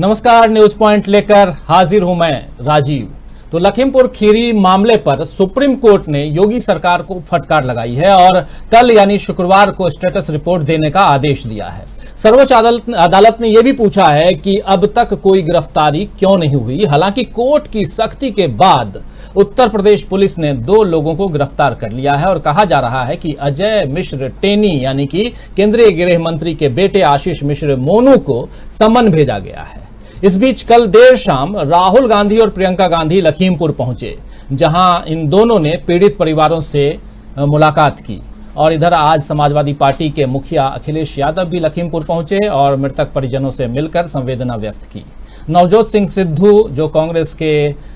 नमस्कार, news point लेकर हाजिर हूं मैं राजीव। तो लखीमपुर खीरी मामले पर सुप्रीम कोर्ट ने योगी सरकार को फटकार लगाई है और कल यानी शुक्रवार को स्टेटस रिपोर्ट देने का आदेश दिया है। सर्वोच्च अदालत ने यह भी पूछा है कि अब तक कोई गिरफ्तारी क्यों नहीं हुई। हालांकि कोर्ट की सख्ती के बाद उत्तर प्रदेश पुलिस ने 2 लोगों को गिरफ्तार कर लिया है और कहा जा रहा है कि अजय मिश्र टेनी यानी कि केंद्रीय गृह मंत्री के बेटे आशीष मिश्र मोनू को समन भेजा गया है। इस बीच कल देर शाम राहुल गांधी और प्रियंका गांधी लखीमपुर पहुंचे, जहां इन दोनों ने पीड़ित परिवारों से मुलाकात की। और इधर आज समाजवादी पार्टी के मुखिया अखिलेश यादव भी लखीमपुर पहुंचे और मृतक परिजनों से मिलकर संवेदना व्यक्त की। नवजोत सिंह सिद्धू जो कांग्रेस के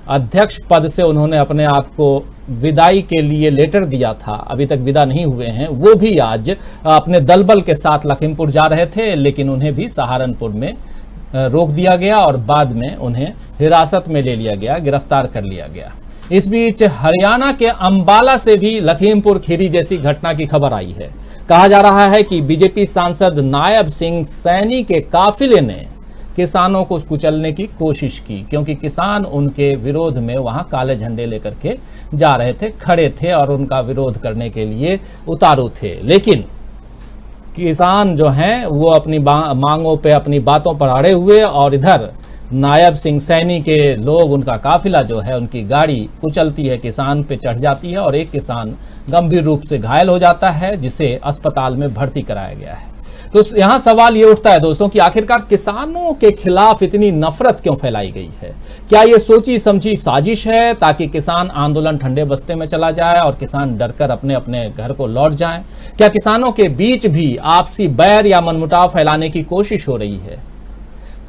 अध्यक्ष पद से उन्होंने अपने आप को विदाई के लिए लेटर दिया था, अभी तक विदा नहीं हुए हैं, वो भी आज अपने दलबल के साथ लखीमपुर जा रहे थे, लेकिन उन्हें भी सहारनपुर में रोक दिया गया और बाद में उन्हें हिरासत में ले लिया गया, गिरफ्तार कर लिया गया। इस बीच हरियाणा के अंबाला से भी लखीमपुर खीरी जैसी घटना की खबर आई है। कहा जा रहा है कि बीजेपी सांसद नायब सिंह सैनी के काफिले ने किसानों को कुचलने की कोशिश की, क्योंकि किसान उनके विरोध में वहां काले झंडे लेकर के जा रहे थे, खड़े थे और उनका विरोध करने के लिए उतारू थे। लेकिन किसान जो हैं वो अपनी मांगों पे, अपनी बातों पर अड़े हुए और इधर नायब सिंह सैनी के लोग, उनका काफिला जो है, उनकी गाड़ी कुचलती है, किसान पे चढ़ जाती है और एक किसान गंभीर रूप से घायल हो जाता है, जिसे अस्पताल में भर्ती कराया गया है। तो यहां सवाल ये उठता है दोस्तों कि आखिरकार किसानों के खिलाफ इतनी नफरत क्यों फैलाई गई है? क्या ये सोची समझी साजिश है ताकि किसान आंदोलन ठंडे बस्ते में चला जाए और किसान डरकर अपने अपने घर को लौट जाएं? क्या किसानों के बीच भी आपसी बैर या मनमुटाव फैलाने की कोशिश हो रही है?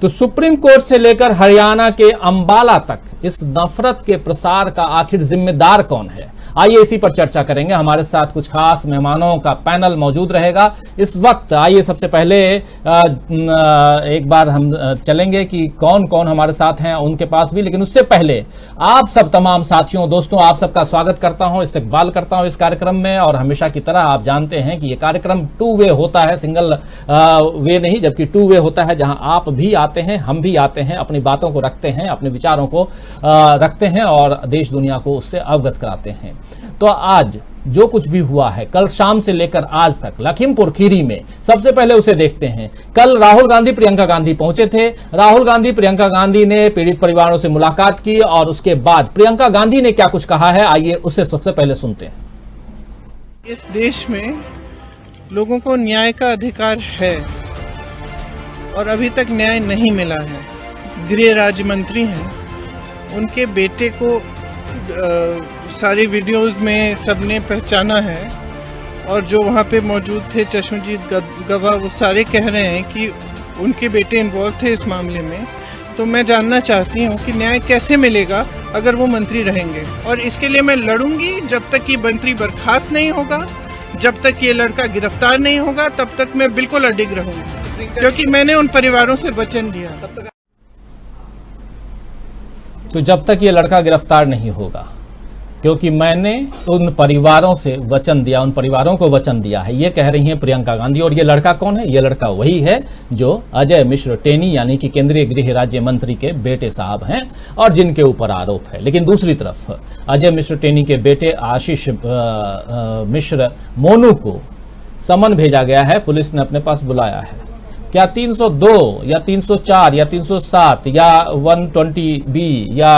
तो सुप्रीम कोर्ट से लेकर हरियाणा के अंबाला तक इस नफरत के प्रसार का आखिर जिम्मेदार कौन है? आइए इसी पर चर्चा करेंगे। हमारे साथ कुछ खास मेहमानों का पैनल मौजूद रहेगा इस वक्त। आइए सबसे पहले एक बार हम चलेंगे कि कौन कौन हमारे साथ हैं उनके पास भी, लेकिन उससे पहले आप सब तमाम साथियों, दोस्तों, आप सबका स्वागत करता हूं, इस्तकबाल करता हूं इस कार्यक्रम में। और हमेशा की तरह आप जानते हैं कि ये कार्यक्रम 2 वे होता है, सिंगल वे नहीं, जबकि 2 वे होता है, जहां आप भी आते हैं, हम भी आते हैं, अपनी बातों को रखते हैं, अपने विचारों को रखते हैं और देश दुनिया को उससे अवगत कराते हैं। तो आज जो कुछ भी हुआ है कल शाम से लेकर आज तक लखीमपुर खीरी में, सबसे पहले उसे देखते हैं। कल राहुल गांधी प्रियंका गांधी पहुंचे थे। राहुल गांधी प्रियंका गांधी ने पीड़ित परिवारों से मुलाकात की और उसके बाद प्रियंका गांधी ने क्या कुछ कहा है, आइए उसे सबसे पहले सुनते हैं। इस देश में लोगों को न्याय का अधिकार है और अभी तक न्याय नहीं मिला है। गृह राज्य मंत्री हैं, उनके बेटे को सारी वीडियोस में सबने पहचाना है और जो वहाँ पे मौजूद थे चश्मजीत गवाह, वो सारे कह रहे हैं कि उनके बेटे इन्वॉल्व थे इस मामले में। तो मैं जानना चाहती हूँ कि न्याय कैसे मिलेगा अगर वो मंत्री रहेंगे, और इसके लिए मैं लड़ूंगी जब तक ये मंत्री बर्खास्त नहीं होगा, जब तक ये लड़का गिरफ्तार नहीं होगा, तब तक मैं बिल्कुल अडिग रहूंगी, क्योंकि मैंने उन परिवारों से वचन दिया। तो जब तक ये लड़का गिरफ्तार नहीं होगा, क्योंकि मैंने उन परिवारों से वचन दिया, उन परिवारों को वचन दिया है, ये कह रही हैं प्रियंका गांधी। और ये लड़का कौन है? ये लड़का वही है जो अजय मिश्र टेनी यानी कि केंद्रीय गृह राज्य मंत्री के बेटे साहब हैं और जिनके ऊपर आरोप है। लेकिन दूसरी तरफ अजय मिश्र टेनी के बेटे आशीष मिश्र मोनू को समन भेजा गया है, पुलिस ने अपने पास बुलाया है। क्या 302 या 304 या 307 या 120B या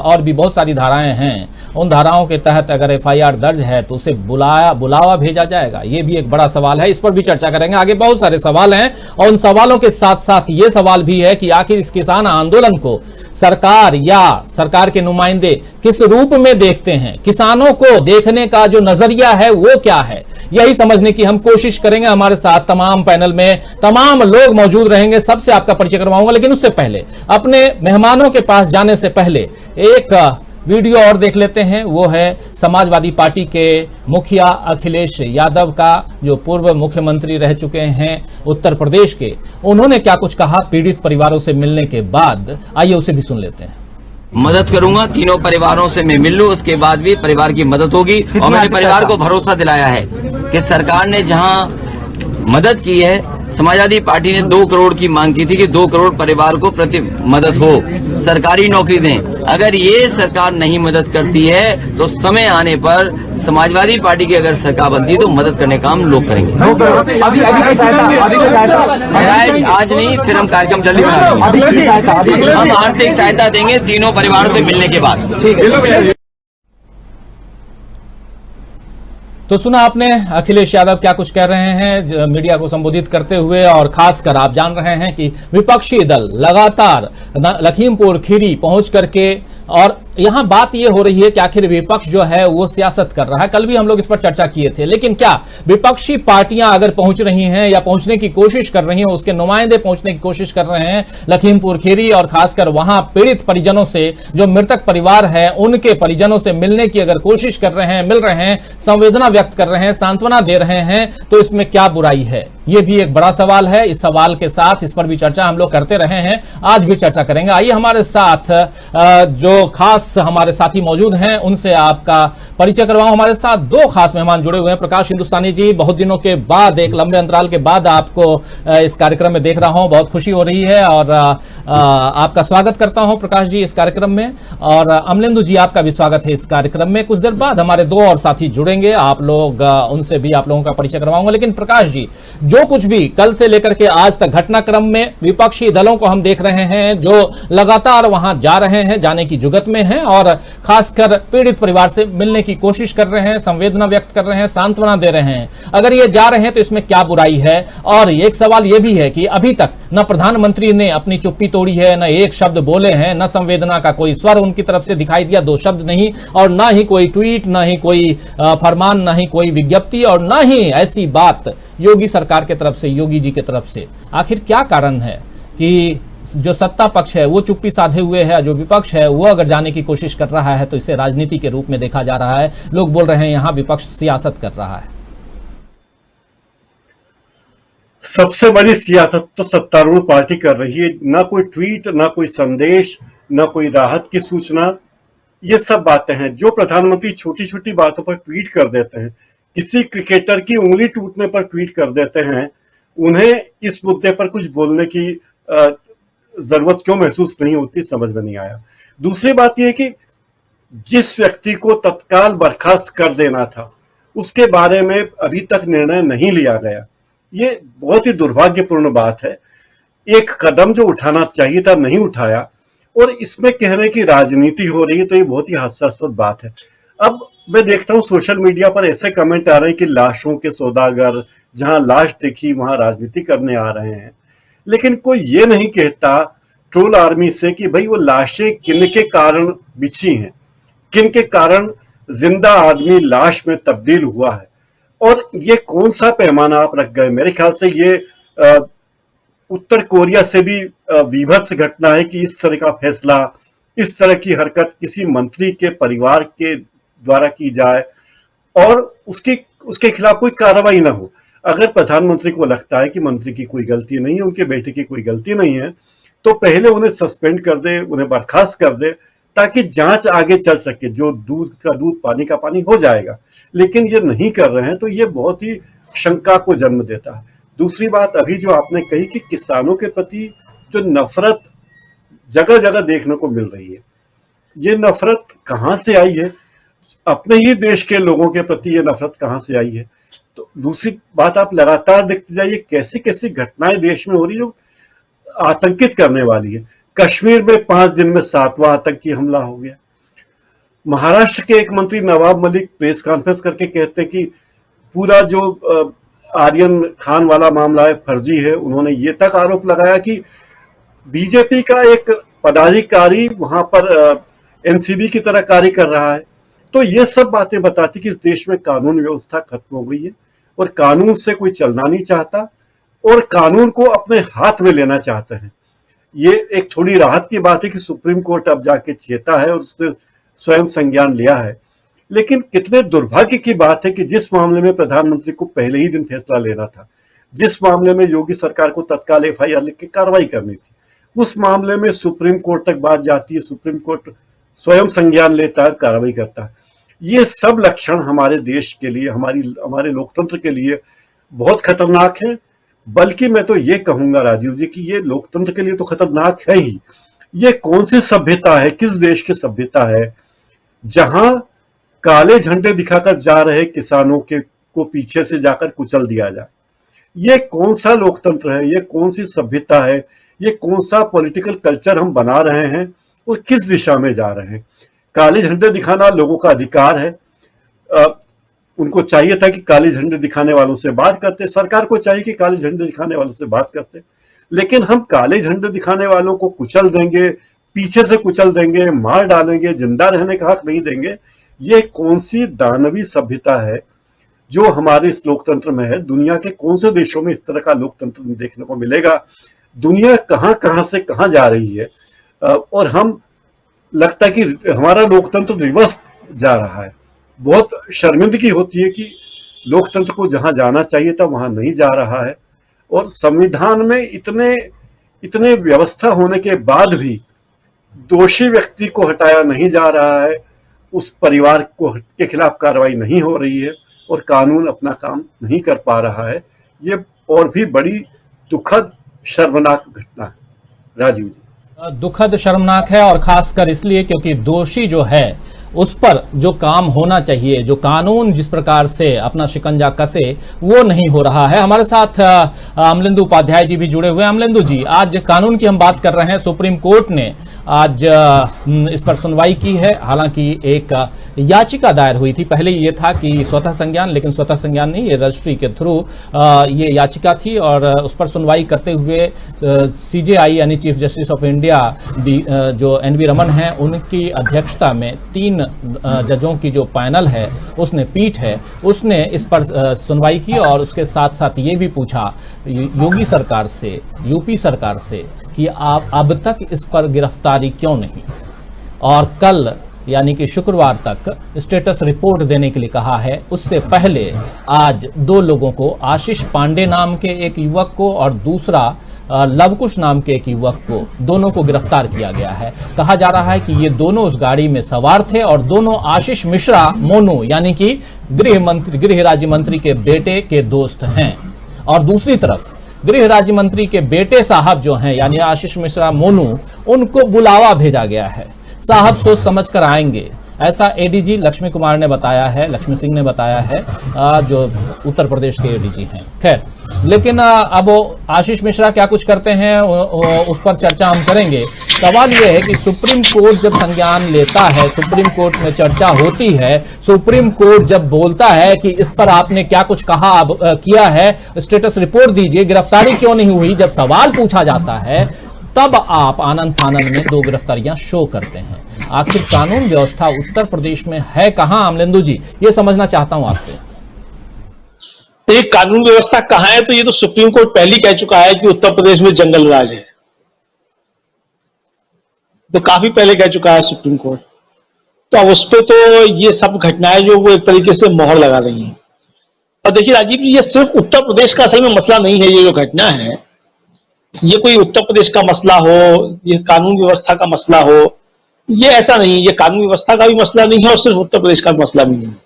और भी बहुत सारी धाराएं हैं, उन धाराओं के तहत अगर FIR दर्ज है तो उसे बुलावा भेजा जाएगा? ये भी एक बड़ा सवाल है, इस पर भी चर्चा करेंगे। आगे बहुत सारे सवाल हैं और उन सवालों के साथ साथ ये सवाल भी है कि आखिर इस किसान आंदोलन को सरकार या सरकार के नुमाइंदे किस रूप में देखते हैं, किसानों को देखने का जो नजरिया है वो क्या है, यही समझने की हम कोशिश करेंगे। हमारे साथ तमाम पैनल में तमाम लोग मौजूद रहेंगे, सबसे आपका परिचय करवाऊंगा। लेकिन उससे पहले अपने मेहमानों के पास जाने से पहले एक वीडियो और देख लेते हैं। वो है समाजवादी पार्टी के मुखिया अखिलेश यादव का, जो पूर्व मुख्यमंत्री रह चुके हैं उत्तर प्रदेश के। उन्होंने क्या कुछ कहा पीड़ित परिवारों से मिलने के बाद, आइए उसे भी सुन लेते हैं। मदद करूंगा, तीनों परिवारों से मैं मिल लूं, उसके बाद भी परिवार की मदद होगी। और मैंने परिवार को भरोसा दिलाया है कि सरकार ने जहां मदद की है, समाजवादी पार्टी ने 2 करोड़ की मांग की थी कि 2 करोड़ परिवार को प्रति मदद हो, सरकारी नौकरी दें। अगर ये सरकार नहीं मदद करती है तो समय आने पर समाजवादी पार्टी की अगर सरकार बनती है तो मदद करने का हम लोग करेंगे। आज नहीं, फिर हम कार्यक्रम जल्दी बनाएंगे। हम आर्थिक सहायता देंगे तीनों परिवारों से मिलने के बाद। तो सुना आपने अखिलेश यादव क्या कुछ कह रहे हैं मीडिया को संबोधित करते हुए, और खासकर आप जान रहे हैं कि विपक्षी दल लगातार लखीमपुर खीरी पहुंच करके, और यहां बात यह हो रही है कि आखिर विपक्ष जो है वो सियासत कर रहा है। कल भी हम लोग इस पर चर्चा किए थे, लेकिन क्या विपक्षी पार्टियां अगर पहुंच रही हैं या पहुंचने की कोशिश कर रही हैं, उसके नुमाइंदे पहुंचने की कोशिश कर रहे हैं लखीमपुर खीरी, और खासकर वहां पीड़ित परिजनों से, जो मृतक परिवार है उनके परिजनों से मिलने की अगर कोशिश कर रहे हैं, मिल रहे हैं, संवेदना व्यक्त कर रहे हैं, सांत्वना दे रहे हैं, तो इसमें क्या बुराई है? ये भी एक बड़ा सवाल है। इस सवाल के साथ इस पर भी चर्चा हम लोग करते रहे हैं, आज भी चर्चा करेंगे। आइए हमारे साथ जो खास हमारे साथी मौजूद हैं उनसे आपका परिचय करवाऊं। हमारे साथ 2 खास मेहमान जुड़े हुए हैं। प्रकाश हिंदुस्तानी जी, बहुत दिनों के बाद, एक लंबे अंतराल के बाद आपको इस कार्यक्रम में देख रहा हूं, बहुत खुशी हो रही है और आपका स्वागत करता हूं प्रकाश जी इस कार्यक्रम में। और अमलेंदु जी, आपका भी स्वागत है इस कार्यक्रम में। कुछ देर बाद हमारे 2 और साथी जुड़ेंगे, आप लोग उनसे भी आप लोगों का परिचय करवाऊंगा। लेकिन प्रकाश जी, जो कुछ भी कल से लेकर के आज तक घटनाक्रम में विपक्षी दलों को हम देख रहे हैं जो लगातार वहां जा रहे हैं, जाने की जुगत में हैं, और खासकर पीड़ित परिवार से मिलने की कोशिश कर रहे हैं, संवेदना व्यक्त कर रहे हैं, सांत्वना दे रहे हैं। अगर ये जा रहे हैं तो इसमें क्या बुराई है? और एक सवाल यह भी है कि अभी तक न प्रधानमंत्री ने अपनी चुप्पी तोड़ी है, न एक शब्द बोले हैं, न संवेदना का कोई स्वर उनकी तरफ से दिखाई दिया, 2 शब्द नहीं, और न ही कोई ट्वीट, न ही कोई फरमान, न ही कोई विज्ञप्ति, और न ही ऐसी बात योगी सरकार की तरफ से, योगी जी की तरफ से। आखिर क्या कारण है कि जो सत्ता पक्ष है वो चुप्पी साधे हुए है, जो विपक्ष है वो अगर जाने की कोशिश कर रहा है तो इसे राजनीति के रूप में देखा जा रहा है? लोग बोल रहे हैं यहां विपक्ष सियासत कर रहा है। सबसे बड़ी सियासत तो सत्तारूढ़ पार्टी कर रही है। ना कोई ट्वीट, ना कोई संदेश, ना कोई राहत की सूचना, ये सब बातें हैं। जो प्रधानमंत्री छोटी छोटी बातों पर ट्वीट कर देते हैं, किसी क्रिकेटर की उंगली टूटने पर ट्वीट कर देते हैं, उन्हें इस मुद्दे पर कुछ बोलने की जरूरत क्यों महसूस नहीं होती, समझ में नहीं आया। दूसरी बात यह कि जिस व्यक्ति को तत्काल बर्खास्त कर देना था उसके बारे में अभी तक निर्णय नहीं लिया गया, ये बहुत ही दुर्भाग्यपूर्ण बात है। एक कदम जो उठाना चाहिए था नहीं उठाया, और इसमें कहने की राजनीति हो रही है, तो ये बहुत ही हास्यास्पद बात है। अब मैं देखता हूं सोशल मीडिया पर ऐसे कमेंट आ रहे हैं कि लाशों के सौदागर, जहां लाश देखी वहां राजनीति करने आ रहे हैं, लेकिन कोई ये नहीं कहता ट्रोल आर्मी से कि भाई वो लाशें किन के कारण बिछी हैं, किन के कारण जिंदा आदमी लाश में तब्दील हुआ है, और ये कौन सा पैमाना आप रख गए। मेरे ख्याल से ये उत्तर कोरिया से भी विभत्स घटना है कि इस तरह का फैसला, इस तरह की हरकत किसी मंत्री के परिवार के द्वारा की जाए और उसके खिलाफ कोई कार्रवाई ना हो। अगर प्रधानमंत्री को लगता है कि मंत्री की कोई गलती नहीं है, उनके बेटे की कोई गलती नहीं है, तो पहले उन्हें सस्पेंड कर दे, उन्हें बर्खास्त कर दे, ताकि जांच आगे चल सके। जो दूध का दूध, पानी का पानी हो जाएगा। लेकिन ये नहीं कर रहे हैं, तो ये बहुत ही शंका को जन्म देता है। दूसरी बात अभी जो आपने कही कि किसानों के प्रति जो नफरत जगह जगह देखने को मिल रही है, ये नफरत कहां से आई है? अपने ही देश के लोगों के प्रति ये नफरत कहां से आई है? तो दूसरी बात आप लगातार देखते जाइए कैसी कैसी घटनाएं देश में हो रही है जो आतंकित करने वाली है। कश्मीर में 5 दिन में 7वां आतंकी हमला हो गया। महाराष्ट्र के एक मंत्री नवाब मलिक प्रेस कॉन्फ्रेंस करके कहते हैं कि पूरा जो आर्यन खान वाला मामला है फर्जी है। उन्होंने ये तक आरोप लगाया कि बीजेपी का एक पदाधिकारी वहां पर एनसीबी की तरह कार्य कर रहा है। तो ये सब बातें बताती कि इस देश में कानून व्यवस्था खत्म हो गई है और कानून से कोई चलना नहीं चाहता और कानून को अपने हाथ में लेना चाहते हैं। ये एक थोड़ी राहत की बात है कि सुप्रीम कोर्ट अब जाके चेता है और उसने स्वयं संज्ञान लिया है। लेकिन कितने दुर्भाग्य की बात है कि जिस मामले में प्रधानमंत्री को पहले ही दिन फैसला लेना था, जिस मामले में योगी सरकार को तत्काल एफआईआर लिख के कार्रवाई करनी थी, उस मामले में सुप्रीम कोर्ट तक बात जाती है, सुप्रीम कोर्ट स्वयं संज्ञान लेता है, कार्रवाई करता है। ये सब लक्षण हमारे देश के लिए, हमारे लोकतंत्र के लिए बहुत खतरनाक है, बल्कि मैं तो ये कहूंगा राजीव जी कि ये लोकतंत्र के लिए तो खतरनाक है ही। ये कौन सी सभ्यता है, किस देश की सभ्यता है जहां काले झंडे दिखाकर जा रहे किसानों के को पीछे से जाकर कुचल दिया जाए? ये कौन सा लोकतंत्र है? ये कौन सी सभ्यता है? ये कौन सा पॉलिटिकल कल्चर हम बना रहे हैं और किस दिशा में जा रहे हैं? काले झंडे दिखाना लोगों का अधिकार है। उनको चाहिए था कि काले झंडे दिखाने वालों से बात करते, सरकार को चाहिए कि काले झंडे दिखाने वालों से बात करते, लेकिन हम काले झंडे दिखाने वालों को कुचल देंगे, पीछे से कुचल देंगे, मार डालेंगे, जिंदा रहने का हक नहीं देंगे। ये कौन सी दानवी सभ्यता है जो हमारे इस लोकतंत्र में है? दुनिया के कौन से देशों में इस तरह का लोकतंत्र देखने को मिलेगा? दुनिया कहां से कहां जा रही है और हम लगता है कि हमारा लोकतंत्र रिवर्स जा रहा है। बहुत शर्मिंदगी होती है कि लोकतंत्र को जहां जाना चाहिए था वहां नहीं जा रहा है और संविधान में इतने व्यवस्था होने के बाद भी दोषी व्यक्ति को हटाया नहीं जा रहा है, उस परिवार के खिलाफ कार्रवाई नहीं हो रही है और कानून अपना काम नहीं कर पा रहा है। ये और भी बड़ी दुखद शर्मनाक घटना है राजीव जी। दुखद शर्मनाक है और खासकर इसलिए क्योंकि दोषी जो है उस पर जो काम होना चाहिए, जो कानून जिस प्रकार से अपना शिकंजा कसे, वो नहीं हो रहा है। हमारे साथ अमलेंदु उपाध्याय जी भी जुड़े हुए हैं। अमलेंदु जी, आज कानून की हम बात कर रहे हैं। सुप्रीम कोर्ट ने आज इस पर सुनवाई की है। हालांकि एक याचिका दायर हुई थी, पहले ये था कि स्वतः संज्ञान, लेकिन स्वतः संज्ञान नहीं, ये रजिस्ट्री के थ्रू ये याचिका थी और उस पर सुनवाई करते हुए सीजेआई यानी चीफ जस्टिस ऑफ इंडिया जो एनवी रमन है, उनकी अध्यक्षता में 3 जजों की जो पैनल है, उसने पीठ है, उसने इस पर सुनवाई की और उसके साथ साथ ये भी पूछा योगी सरकार से, यूपी सरकार से कि आप अब तक इस पर गिरफ्तारी क्यों नहीं, और कल यानी कि शुक्रवार तक स्टेटस रिपोर्ट देने के लिए कहा है। उससे पहले आज 2 लोगों को, आशीष पांडे नाम के एक युवक को और दूसरा लवकुश नाम के एक युवक को, दोनों को गिरफ्तार किया गया है। कहा जा रहा है कि ये दोनों उस गाड़ी में सवार थे और दोनों आशीष मिश्रा मोनू यानी कि गृह राज्य मंत्री के बेटे के दोस्त हैं। और दूसरी तरफ गृह राज्य मंत्री के बेटे साहब जो हैं यानी आशीष मिश्रा मोनू, उनको बुलावा भेजा गया है। साहब सोच समझ कर आएंगे, ऐसा एडीजी लक्ष्मी कुमार ने बताया है, लक्ष्मी सिंह ने बताया है, जो उत्तर प्रदेश के एडीजी हैं। खैर, लेकिन अब आशीष मिश्रा क्या कुछ करते हैं उस पर चर्चा हम करेंगे। सवाल यह है कि सुप्रीम कोर्ट जब संज्ञान लेता है, सुप्रीम कोर्ट में चर्चा होती है, सुप्रीम कोर्ट जब बोलता है कि इस पर आपने क्या कुछ कहा किया है, स्टेटस रिपोर्ट दीजिए, गिरफ्तारी क्यों नहीं हुई, जब सवाल पूछा जाता है, तब आप आनंद फानंद में 2 गिरफ्तारियां शो करते हैं। आखिर कानून व्यवस्था उत्तर प्रदेश में है कहां? अमलेंदु जी, ये समझना चाहता हूं आपसे। ये कानून व्यवस्था कहां है, तो ये तो सुप्रीम कोर्ट पहले ही कह चुका है कि उत्तर प्रदेश में जंगल राज है। तो काफी पहले कह चुका है सुप्रीम कोर्ट। तो अब उस पर तो ये सब घटनाएं जो वो एक तरीके से मोहर लगा रही हैं। और देखिए राजीव जी, ये सिर्फ उत्तर प्रदेश का असल में मसला नहीं है। ये जो घटना है, ये कोई उत्तर प्रदेश का मसला हो, ये कानून व्यवस्था का मसला हो, ये ऐसा नहीं। ये कानून व्यवस्था का भी मसला नहीं है और सिर्फ उत्तर प्रदेश का मसला भी नहीं है।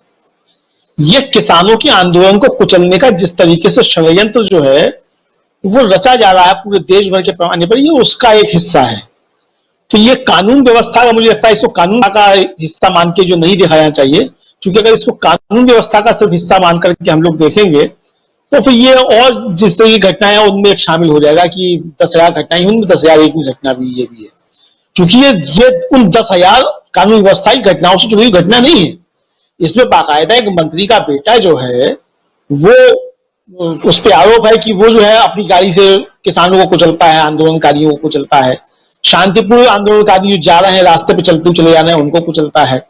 ये किसानों के आंदोलन को कुचलने का जिस तरीके से षड्यंत्र जो है वो रचा जा रहा है पूरे देश भर के पैमाने पर, ये उसका एक हिस्सा है। तो ये कानून व्यवस्था का, मुझे लगता है इसको कानून का हिस्सा मान के जो नहीं देखा जाना चाहिए, क्योंकि अगर इसको कानून व्यवस्था का सिर्फ हिस्सा मान करके हम लोग देखेंगे तो फिर ये और जिस तरह की घटनाएं हैं उनमें शामिल हो जाएगा कि 10,000 घटनाएं, उनमें 10,001 घटना भी ये भी है। क्योंकि ये उन 10,000 कानून व्यवस्था की घटनाओं से जुड़ी घटना नहीं है। इसमें बाकायदा एक मंत्री का बेटा जो है, वो उस पर आरोप है कि वो जो है अपनी गाड़ी से किसानों को कुचलता है, आंदोलनकारियों को कुचलता है, शांतिपूर्ण आंदोलनकारी जो जा रहे हैं रास्ते पे चलते चले जा रहे हैं उनको कुचलता है।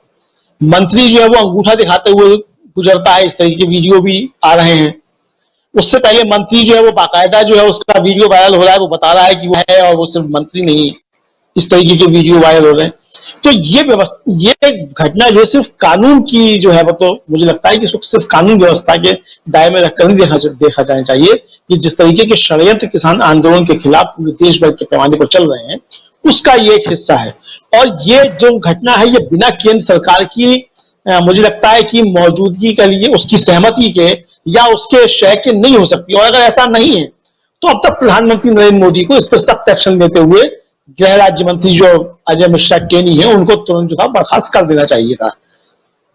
मंत्री जो है वो अंगूठा दिखाते हुए गुजरता है, इस तरह के वीडियो भी आ रहे हैं। उससे पहले मंत्री जो है वो बाकायदा जो है उसका वीडियो वायरल हो रहा है, वो बता रहा है कि वो है और वो सिर्फ मंत्री नहीं है, इस तरीके के वीडियो वायरल हो रहे हैं। तो ये घटना जो सिर्फ कानून की जो है वो, तो मुझे लगता है कि सिर्फ कानून व्यवस्था के दायरे में रखकर नहीं देखा जाना चाहिए कि जिस तरीके के षड्यंत्र किसान आंदोलन के खिलाफ पूरे देश भर के पैमाने पर चल रहे हैं, उसका ये एक हिस्सा है। और ये जो घटना है ये बिना केंद्र सरकार की मुझे लगता है कि मौजूदगी के लिए, उसकी सहमति के या उसके शय के नहीं हो सकती। और अगर ऐसा नहीं है तो अब तक प्रधानमंत्री नरेंद्र मोदी को इस पर सख्त एक्शन लेते हुए गृह राज्य मंत्री जो अजय मिश्रा टेनी है उनको तुरंत जो था बर्खास्त कर देना चाहिए था।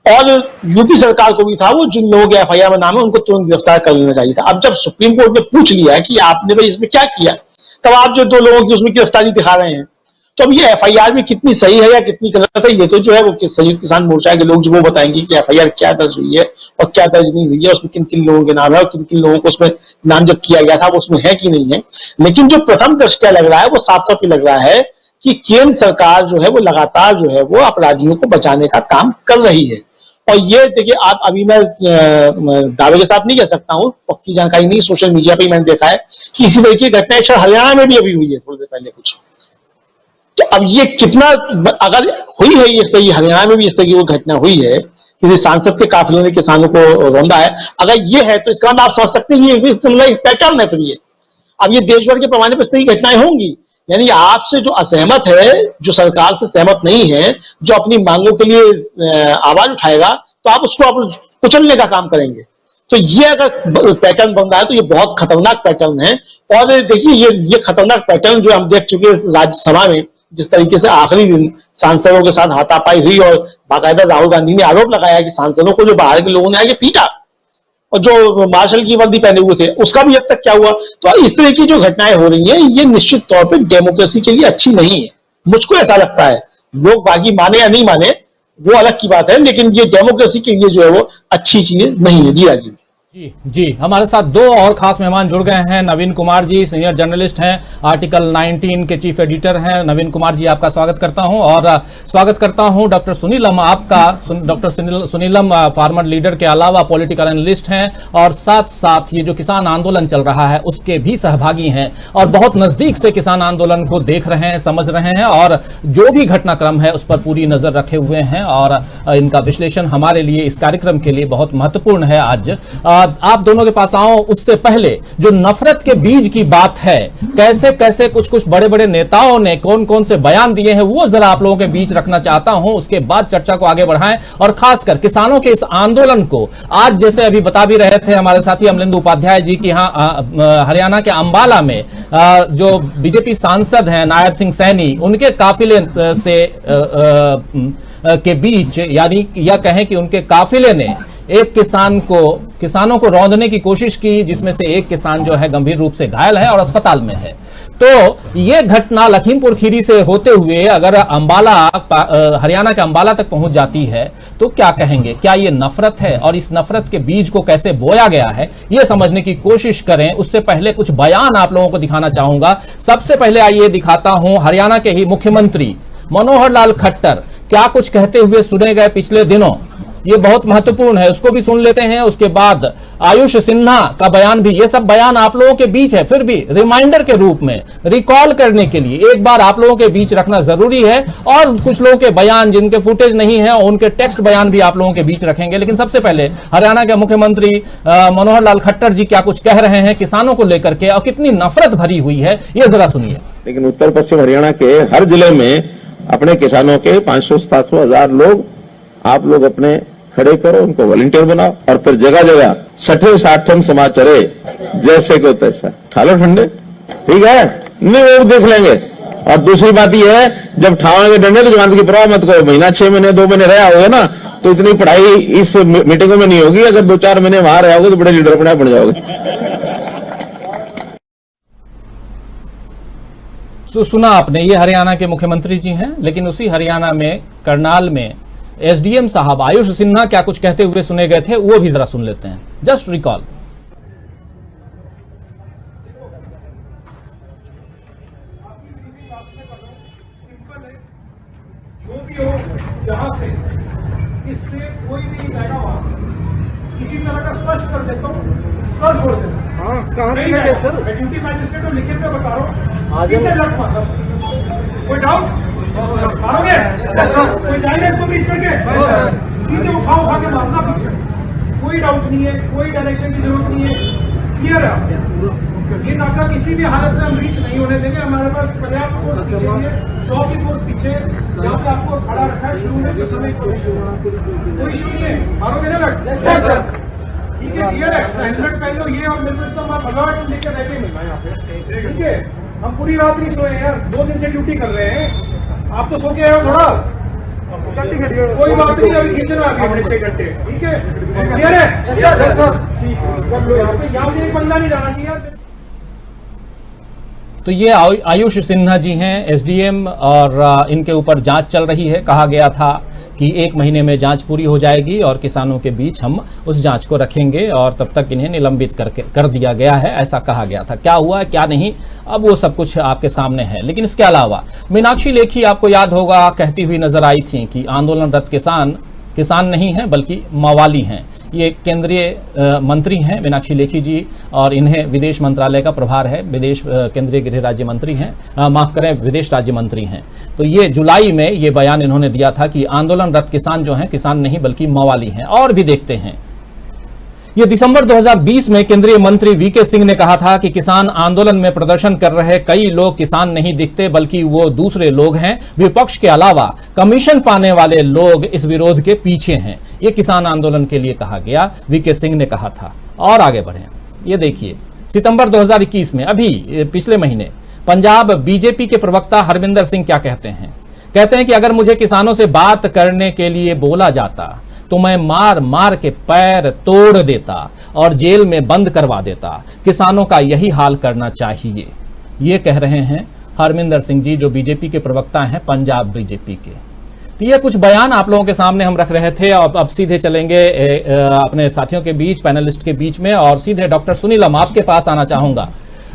और यूपी सरकार को भी था वो जिन लोगों के एफआईआर में नाम है उनको तुरंत गिरफ्तार कर लेना चाहिए था। अब जब सुप्रीम कोर्ट ने पूछ लिया है कि आपने भाई इसमें क्या किया, तब आप जो 2 लोगों की उसमें गिरफ्तारी दिखा रहे हैं, तो अब ये एफआईआर भी कितनी सही है या कितनी गलत है, ये तो जो है वो संयुक्त किसान मोर्चा के लोग जो वो बताएंगे कि एफआईआर क्या दर्ज हुई है और क्या दर्ज नहीं हुई है, उसमें किन किन लोगों के नाम है और किन किन लोगों को उसमें नामजद किया गया था वो उसमें है कि नहीं है। लेकिन जो प्रथम दृष्टया लग रहा है वो साफ तौर पर लग रहा है कि केंद्र सरकार जो है वो लगातार जो है वो अपराधियों को बचाने का काम कर रही है। और ये देखिए, आप अभी मैं दावे के साथ नहीं कह सकता हूं, पक्की जानकारी नहीं, सोशल मीडिया पे मैंने देखा है कि इसी तरह की घटना शायद हरियाणा में भी अभी हुई है थोड़ी देर पहले कुछ। तो अब ये कितना, अगर हुई है इस तरह की, हरियाणा में भी इस तरह की वो घटना हुई है, किसी सांसद के काफिले ने किसानों को रौंदा है, अगर ये है तो इसका आप समझ सकते हैं ये पैटर्न है। फिर ये अब ये देश भर के पैमाने पर इस तरह की घटनाएं होंगी, यानी आपसे जो असहमत है, जो सरकार से सहमत नहीं है, जो अपनी मांगों के लिए आवाज उठाएगा, तो आप उसको आप कुचलने का काम करेंगे। तो ये अगर पैटर्न बन रहा है तो ये बहुत खतरनाक पैटर्न है। और देखिए ये खतरनाक पैटर्न जो हम देख चुके हैं राज्यसभा में, जिस तरीके से आखिरी दिन सांसदों के साथ हाथापाई हुई और बाकायदा राहुल गांधी ने आरोप लगाया कि सांसदों को जो बाहर के लोगों ने आगे पीटा और जो मार्शल की वर्दी पहने हुए थे उसका भी अब तक क्या हुआ। तो इस तरह की जो घटनाएं हो रही हैं ये निश्चित तौर पे डेमोक्रेसी के लिए अच्छी नहीं है, मुझको ऐसा लगता है। लोग बागी माने या नहीं माने वो अलग की बात है, लेकिन ये डेमोक्रेसी के लिए जो है वो अच्छी चीज नहीं है। जी राजीव जी, हमारे साथ 2 और खास मेहमान जुड़ गए हैं। नवीन कुमार जी सीनियर जर्नलिस्ट हैं, आर्टिकल 19 के चीफ एडिटर हैं। नवीन कुमार जी आपका स्वागत करता हूं और स्वागत करता हूं डॉक्टर सुनीलम आपका। डॉक्टर सुनीलम फार्मर लीडर के अलावा पॉलिटिकल एनालिस्ट हैं और साथ साथ ये जो किसान आंदोलन चल रहा है उसके भी सहभागी हैं और बहुत नजदीक से किसान आंदोलन को देख रहे हैं, समझ रहे हैं और जो भी घटनाक्रम है उस पर पूरी नजर रखे हुए हैं और इनका विश्लेषण हमारे लिए इस कार्यक्रम के लिए बहुत महत्वपूर्ण है। आज आप दोनों के पास आओ, उससे पहले जो नफरत के बीज की बात है, कैसे कैसे कुछ बड़े बड़े नेताओं ने कौन कौन से बयान दिए हैं वो जरा आप लोगों के बीच रखना चाहता हूं, उसके बाद चर्चा को आगे बढ़ाएं। और खासकर किसानों के इस आंदोलन को आज जैसे अभी बता भी रहे थे हमारे साथी अमलेंदु उपाध्याय जी की, हरियाणा के अंबाला में जो बीजेपी सांसद हैं नायब सिंह सैनी, उनके काफिले से के बीच, यानी यह कहें कि उनके काफिले ने एक किसानों को रौंदने की कोशिश की, जिसमें से एक किसान जो है गंभीर रूप से घायल है और अस्पताल में है। तो यह घटना लखीमपुर खीरी से होते हुए अगर अंबाला, हरियाणा के अंबाला तक पहुंच जाती है तो क्या कहेंगे? क्या यह नफरत है और इस नफरत के बीज को कैसे बोया गया है यह समझने की कोशिश करें। उससे पहले कुछ बयान आप लोगों को दिखाना चाहूंगा। सबसे पहले आइए दिखाता हूं हरियाणा के ही मुख्यमंत्री मनोहर लाल खट्टर क्या कुछ कहते हुए सुने गए पिछले दिनों, ये बहुत महत्वपूर्ण है, उसको भी सुन लेते हैं। उसके बाद आयुष सिन्हा का बयान भी, ये सब बयान आप लोगों के बीच है, फिर भी रिमाइंडर के रूप में रिकॉल करने के लिए एक बार आप लोगों के बीच रखना जरूरी है। और कुछ लोगों के बयान जिनके फुटेज नहीं है उनके टेक्स्ट बयान भी आप लोगों के बीच रखेंगे। लेकिन सबसे पहले हरियाणा के मुख्यमंत्री मनोहर लाल खट्टर जी क्या कुछ कह रहे हैं किसानों को लेकर के और कितनी नफरत भरी हुई है ये जरा सुनिए। लेकिन उत्तर पश्चिम हरियाणा के हर जिले में अपने किसानों के 500-700 हजार लोग आप लोग अपने खड़े करो, उनको वॉलंटियर बनाओ और फिर जगह जगह 60-60 समाचारे जैसे को तैसा ठालो ठंडे, ठीक है, नहीं वो देख लेंगे। और दूसरी बात यह है, जब ठावे के डंडे तो जमानत की परवाह मत करो। महीना 6 महीने 2 महीने रहा होगा ना तो इतनी पढ़ाई इस मीटिंगों में नहीं होगी। अगर 2-4 महीने वहां रहे होगे तो बड़े लीडर बन जाओगे। सुना आपने, ये हरियाणा के मुख्यमंत्री जी हैं। लेकिन उसी हरियाणा में करनाल में एसडीएम साहब आयुष सिन्हा क्या कुछ कहते हुए सुने गए थे वो भी जरा सुन लेते हैं। Just recall. जो भी हो यहां से इससे कोई भी इसी तरह का स्पष्ट कर देता हूँ, सर छोड़ देना। हाँ, कहाँ से सर? मैं ड्यूटी मैजिस्ट्रेट को लिखित में बता रहा हूँ। कितने लट मारा? कोई डाउट? मारोगे? कोई जाएगा इसको बीच करके? सीधे उठा के मारना पीछे। कोई डाउट नहीं है, कोई डायरेक्शन की जरूरत नहीं है, क्लियर है। ये नाका किसी भी हालत में हम रीच नहीं होने देंगे। हमारे पास पर्याप्त फोर्स पीछे है, 100 की फोर्स पीछे यहाँ पे आपको खड़ा रखा है। शुरू में किसी में कोई इशू नहीं है। मारोगे ना लट? ठीक है, क्लियर है? हेलमेट पहन लो, ये और हेलमेट तो हम अलर्ट लेकर रहते मिलना यहाँ पे, ठीक है? हम पूरी रात नहीं सोए यार, 2 दिन से ड्यूटी कर रहे हैं, आप तो सो के आए हो थोड़ा, कोई बात नहीं, अभी किचन आ गए 6 घंटे, ठीक है? क्लियर है? ठीक है, कर लो यहाँ से एक बंदा नहीं जाना चाहिए। तो ये आयुष सिन्हा जी हैं, एसडीएम, और इनके ऊपर जांच चल रही है। कहा गया था कि 1 महीने में जांच पूरी हो जाएगी और किसानों के बीच हम उस जांच को रखेंगे और तब तक इन्हें निलंबित कर दिया गया है, ऐसा कहा गया था। क्या हुआ क्या नहीं, अब वो सब कुछ आपके सामने है। लेकिन इसके अलावा मीनाक्षी लेखी, आपको याद होगा, कहती हुई नजर आई थी कि आंदोलनरत किसान नहीं हैं बल्कि मवाली हैं। ये केंद्रीय मंत्री हैं मीनाक्षी लेखी जी, और इन्हें विदेश मंत्रालय का प्रभार है, केंद्रीय गृह राज्य मंत्री हैं, माफ करें विदेश राज्य मंत्री हैं। तो ये जुलाई में ये बयान इन्होंने दिया था कि आंदोलनरत किसान जो हैं किसान नहीं बल्कि मवाली हैं। और भी देखते हैं, ये दिसंबर 2020 में केंद्रीय मंत्री वीके सिंह ने कहा था कि किसान आंदोलन में प्रदर्शन कर रहे कई लोग किसान नहीं दिखते बल्कि वो दूसरे लोग हैं। विपक्ष के अलावा कमीशन पाने वाले लोग इस विरोध के पीछे हैं। ये किसान आंदोलन के लिए कहा गया, वीके सिंह ने कहा था। और आगे बढ़े, ये देखिए, सितंबर 2021 में, अभी पिछले महीने, पंजाब बीजेपी के प्रवक्ता हरविंदर सिंह क्या कहते हैं कि अगर मुझे किसानों से बात करने के लिए बोला जाता तो मैं मार मार के पैर तोड़ देता और जेल में बंद करवा देता। किसानों का यही हाल करना चाहिए। ये कह रहे हैं हरविंदर सिंह जी, जो बीजेपी के प्रवक्ता हैं पंजाब बीजेपी के। तो ये कुछ बयान आप लोगों के सामने हम रख रहे थे। अब सीधे चलेंगे अपने साथियों के बीच, पैनलिस्ट के बीच में, और सीधे डॉक्टर सुनीलम आपके पास आना चाहूंगा।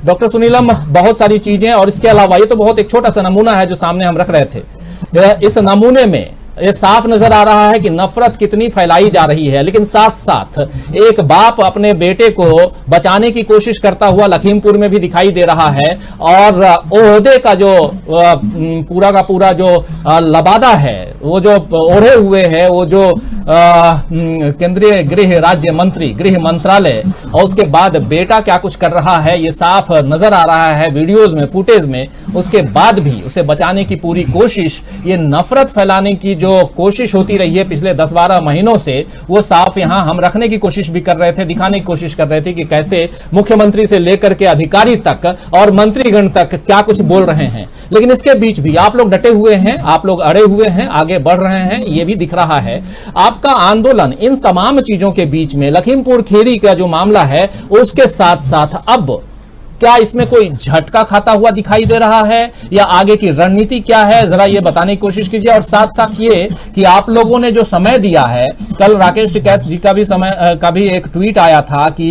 डॉक्टर सुनीलम, बहुत सारी चीजें, और इसके अलावा ये तो बहुत एक छोटा सा नमूना है जो सामने हम रख रहे थे। इस नमूने में ये साफ नजर आ रहा है कि नफरत कितनी फैलाई जा रही है, लेकिन साथ साथ एक बाप अपने बेटे को बचाने की कोशिश करता हुआ लखीमपुर में भी दिखाई दे रहा है। और ओहदे का जो पूरा का पूरा जो लबादा है, वो जो ओढ़े हुए है, वो जो केंद्रीय गृह राज्य मंत्री, गृह मंत्रालय, और उसके बाद बेटा क्या कुछ कर रहा है, ये साफ नजर आ रहा है वीडियोज में, फुटेज में। उसके बाद भी उसे बचाने की पूरी कोशिश, ये नफरत फैलाने की जो कोशिश होती रही है पिछले 10-12 महीनों से, वो साफ यहां हम रखने की कोशिश भी कर रहे थे, दिखाने की कोशिश कर रहे थे कि कैसे मुख्यमंत्री से लेकर के अधिकारी तक और मंत्रीगण तक क्या कुछ बोल रहे हैं। लेकिन इसके बीच भी आप लोग डटे हुए हैं, आप लोग अड़े हुए हैं, आगे बढ़ रहे हैं, ये भी दिख रहा है। आपका आंदोलन इन तमाम चीजों के बीच में, लखीमपुर खीरी का जो मामला है उसके साथ साथ, अब क्या इसमें कोई झटका खाता हुआ दिखाई दे रहा है या आगे की रणनीति क्या है, जरा ये बताने की कोशिश कीजिए। और साथ साथ ये कि आप लोगों ने जो समय दिया है, कल राकेश टिकैत जी का भी एक ट्वीट आया था कि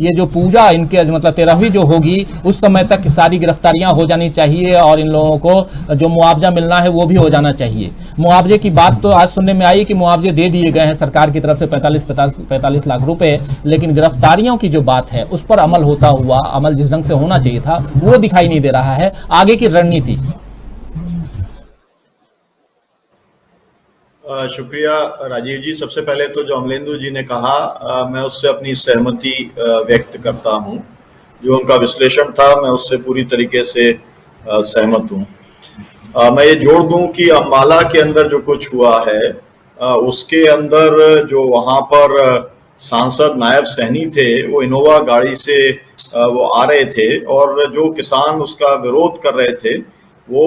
ये जो पूजा इनके मतलब 13वीं जो होगी उस समय तक सारी गिरफ्तारियां हो जानी चाहिए और इन लोगों को जो मुआवजा मिलना है वो भी हो जाना चाहिए। मुआवजे की बात तो आज सुनने में आई कि मुआवजे दे दिए गए हैं सरकार की तरफ से 45 लाख रुपए, लेकिन गिरफ्तारियों की जो बात है उस पर अमल होता हुआ, अमल जिस ढंग से होना चाहिए था वो दिखाई नहीं दे रहा है। आगे की रणनीति। शुक्रिया राजीव जी। सबसे पहले तो जो अमलेंदु जी ने कहा, मैं उससे अपनी सहमति व्यक्त करता हूं। जो उनका विश्लेषण था मैं उससे पूरी तरीके से सहमत हूं। मैं ये जोड़ दूं कि अम्बाला के अंदर जो कुछ हुआ है उसके अंदर जो वहां पर सांसद नायब सैनी थे, वो इनोवा गाड़ी से वो आ रहे थे और जो किसान उसका विरोध कर रहे थे वो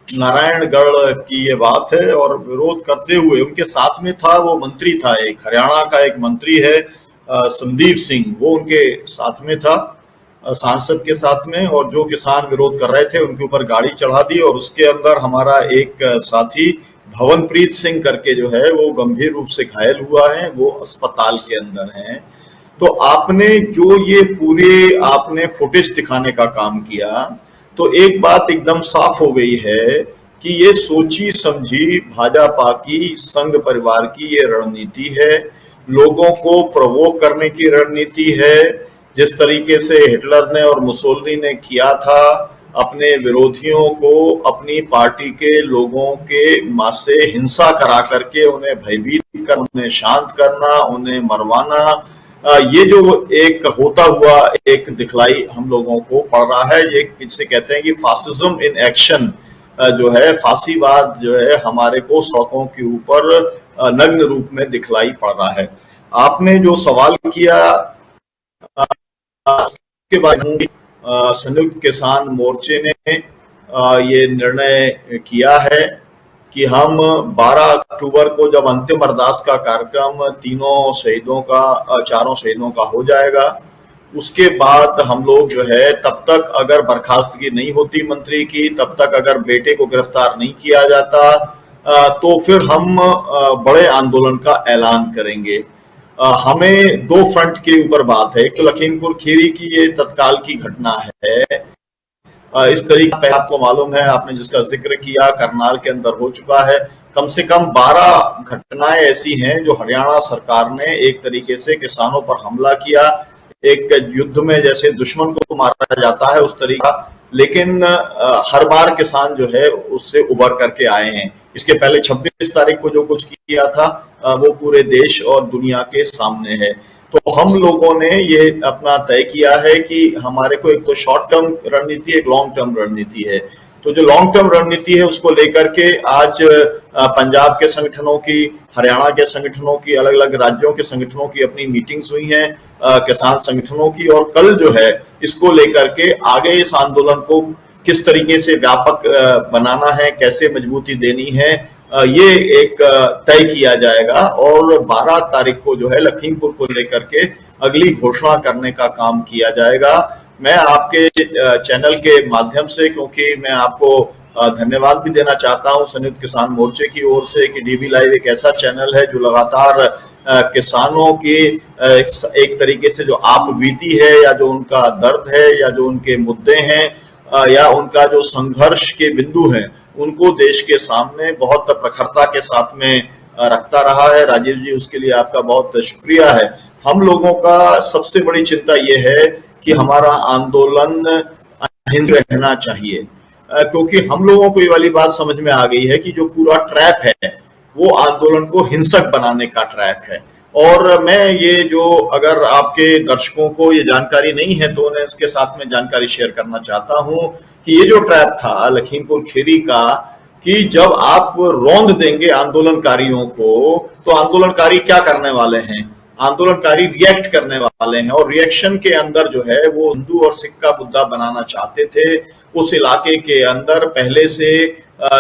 नारायणगढ़ की ये बात है। और विरोध करते हुए उनके साथ में था, वो मंत्री था, एक हरियाणा का एक मंत्री है संदीप सिंह, वो उनके साथ में था, सांसद के साथ में। और जो किसान विरोध कर रहे थे उनके ऊपर गाड़ी चढ़ा दी और उसके अंदर हमारा एक साथी भवनप्रीत सिंह करके जो है वो गंभीर रूप से घायल हुआ है, वो अस्पताल के अंदर हैं। तो आपने जो ये पूरे आपने फुटेज दिखाने का काम किया, तो एक बात एकदम साफ हो गई है कि ये सोची समझी भाजपा की, संघ परिवार की ये रणनीति है, लोगों को प्रवोक करने की रणनीति है। जिस तरीके से हिटलर ने और मुसोलिनी ने किया था, अपने विरोधियों को अपनी पार्टी के लोगों के मां से हिंसा करा करके उन्हें भयभीत करना, उन्हें शांत करना, उन्हें मरवाना, ये जो एक होता हुआ एक दिखलाई हम लोगों को पड़ रहा है, ये किसे कहते हैं कि फासिज्म इन एक्शन जो है, फांसीवाद जो है हमारे को सड़कों के ऊपर नग्न रूप में दिखलाई पड़ रहा है। आपने जो सवाल किया के बारे में संयुक्त किसान मोर्चे ने ये निर्णय किया है कि हम 12 अक्टूबर को जब अंतिम अरदास का कार्यक्रम चारों शहीदों का हो जाएगा, उसके बाद हम लोग जो है तब तक अगर बर्खास्तगी नहीं होती मंत्री की, तब तक अगर बेटे को गिरफ्तार नहीं किया जाता, तो फिर हम बड़े आंदोलन का ऐलान करेंगे। हमें दो फ्रंट के ऊपर बात है। एक तो लखीमपुर खीरी की ये तत्काल की घटना है। इस तरीके से आपको मालूम है, आपने जिसका जिक्र किया, करनाल के अंदर हो चुका है। कम से कम 12 घटनाएं ऐसी हैं जो हरियाणा सरकार ने एक तरीके से किसानों पर हमला किया, एक युद्ध में जैसे दुश्मन को मारा जाता है उस तरीका, लेकिन हर बार किसान जो है उससे उबर करके आए हैं। इसके पहले 26 तारीख को जो कुछ किया था वो पूरे देश और दुनिया के सामने है। तो हम लोगों ने ये अपना तय किया है कि हमारे को एक तो शॉर्ट टर्म रणनीति, एक लॉन्ग टर्म रणनीति है। तो जो लॉन्ग टर्म रणनीति है उसको लेकर के आज पंजाब के संगठनों की, हरियाणा के संगठनों की, अलग अलग राज्यों के संगठनों की अपनी मीटिंग्स हुई हैं, किसान संगठनों की, और कल जो है इसको लेकर के आगे इस आंदोलन को किस तरीके से व्यापक बनाना है, कैसे मजबूती देनी है, ये एक तय किया जाएगा। और 12 तारीख को जो है लखीमपुर को लेकर के अगली घोषणा करने का काम किया जाएगा। मैं आपके चैनल के माध्यम से, क्योंकि मैं आपको धन्यवाद भी देना चाहता हूं संयुक्त किसान मोर्चे की ओर से कि डीबी लाइव एक ऐसा चैनल है जो लगातार किसानों की एक तरीके से जो आप बीती है, या जो उनका दर्द है, या जो उनके मुद्दे हैं, या उनका जो संघर्ष के बिंदु हैं, उनको देश के सामने बहुत प्रखरता के साथ में रखता रहा है। राजीव जी, उसके लिए आपका बहुत शुक्रिया है। हम लोगों का सबसे बड़ी चिंता ये है कि हमारा आंदोलन अहिंसक रहना चाहिए, क्योंकि हम लोगों को ये वाली बात समझ में आ गई है कि जो पूरा ट्रैप है वो आंदोलन को हिंसक बनाने का ट्रैप है। और मैं ये जो, अगर आपके दर्शकों को ये जानकारी नहीं है तो मैं इसके साथ में जानकारी शेयर करना चाहता हूं कि ये जो ट्रैप था लखीमपुर खीरी का, कि जब आप रौंद देंगे आंदोलनकारियों को तो आंदोलनकारी क्या करने वाले हैं, आंदोलनकारी रिएक्ट करने वाले हैं। और रिएक्शन के अंदर जो है वो हिंदू और सिख का मुद्दा बनाना चाहते थे। उस इलाके के अंदर पहले से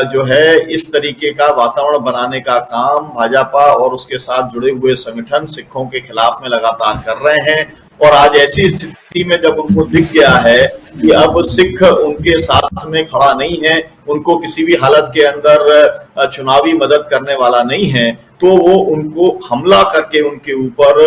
जो है इस तरीके का वातावरण बनाने का काम भाजपा और उसके साथ जुड़े हुए संगठन सिखों के खिलाफ में लगातार कर रहे हैं। और आज ऐसी स्थिति में जब उनको दिख गया है कि अब सिख उनके साथ में खड़ा नहीं है, उनको किसी भी हालत के अंदर चुनावी मदद करने वाला नहीं है, तो वो उनको हमला करके उनके ऊपर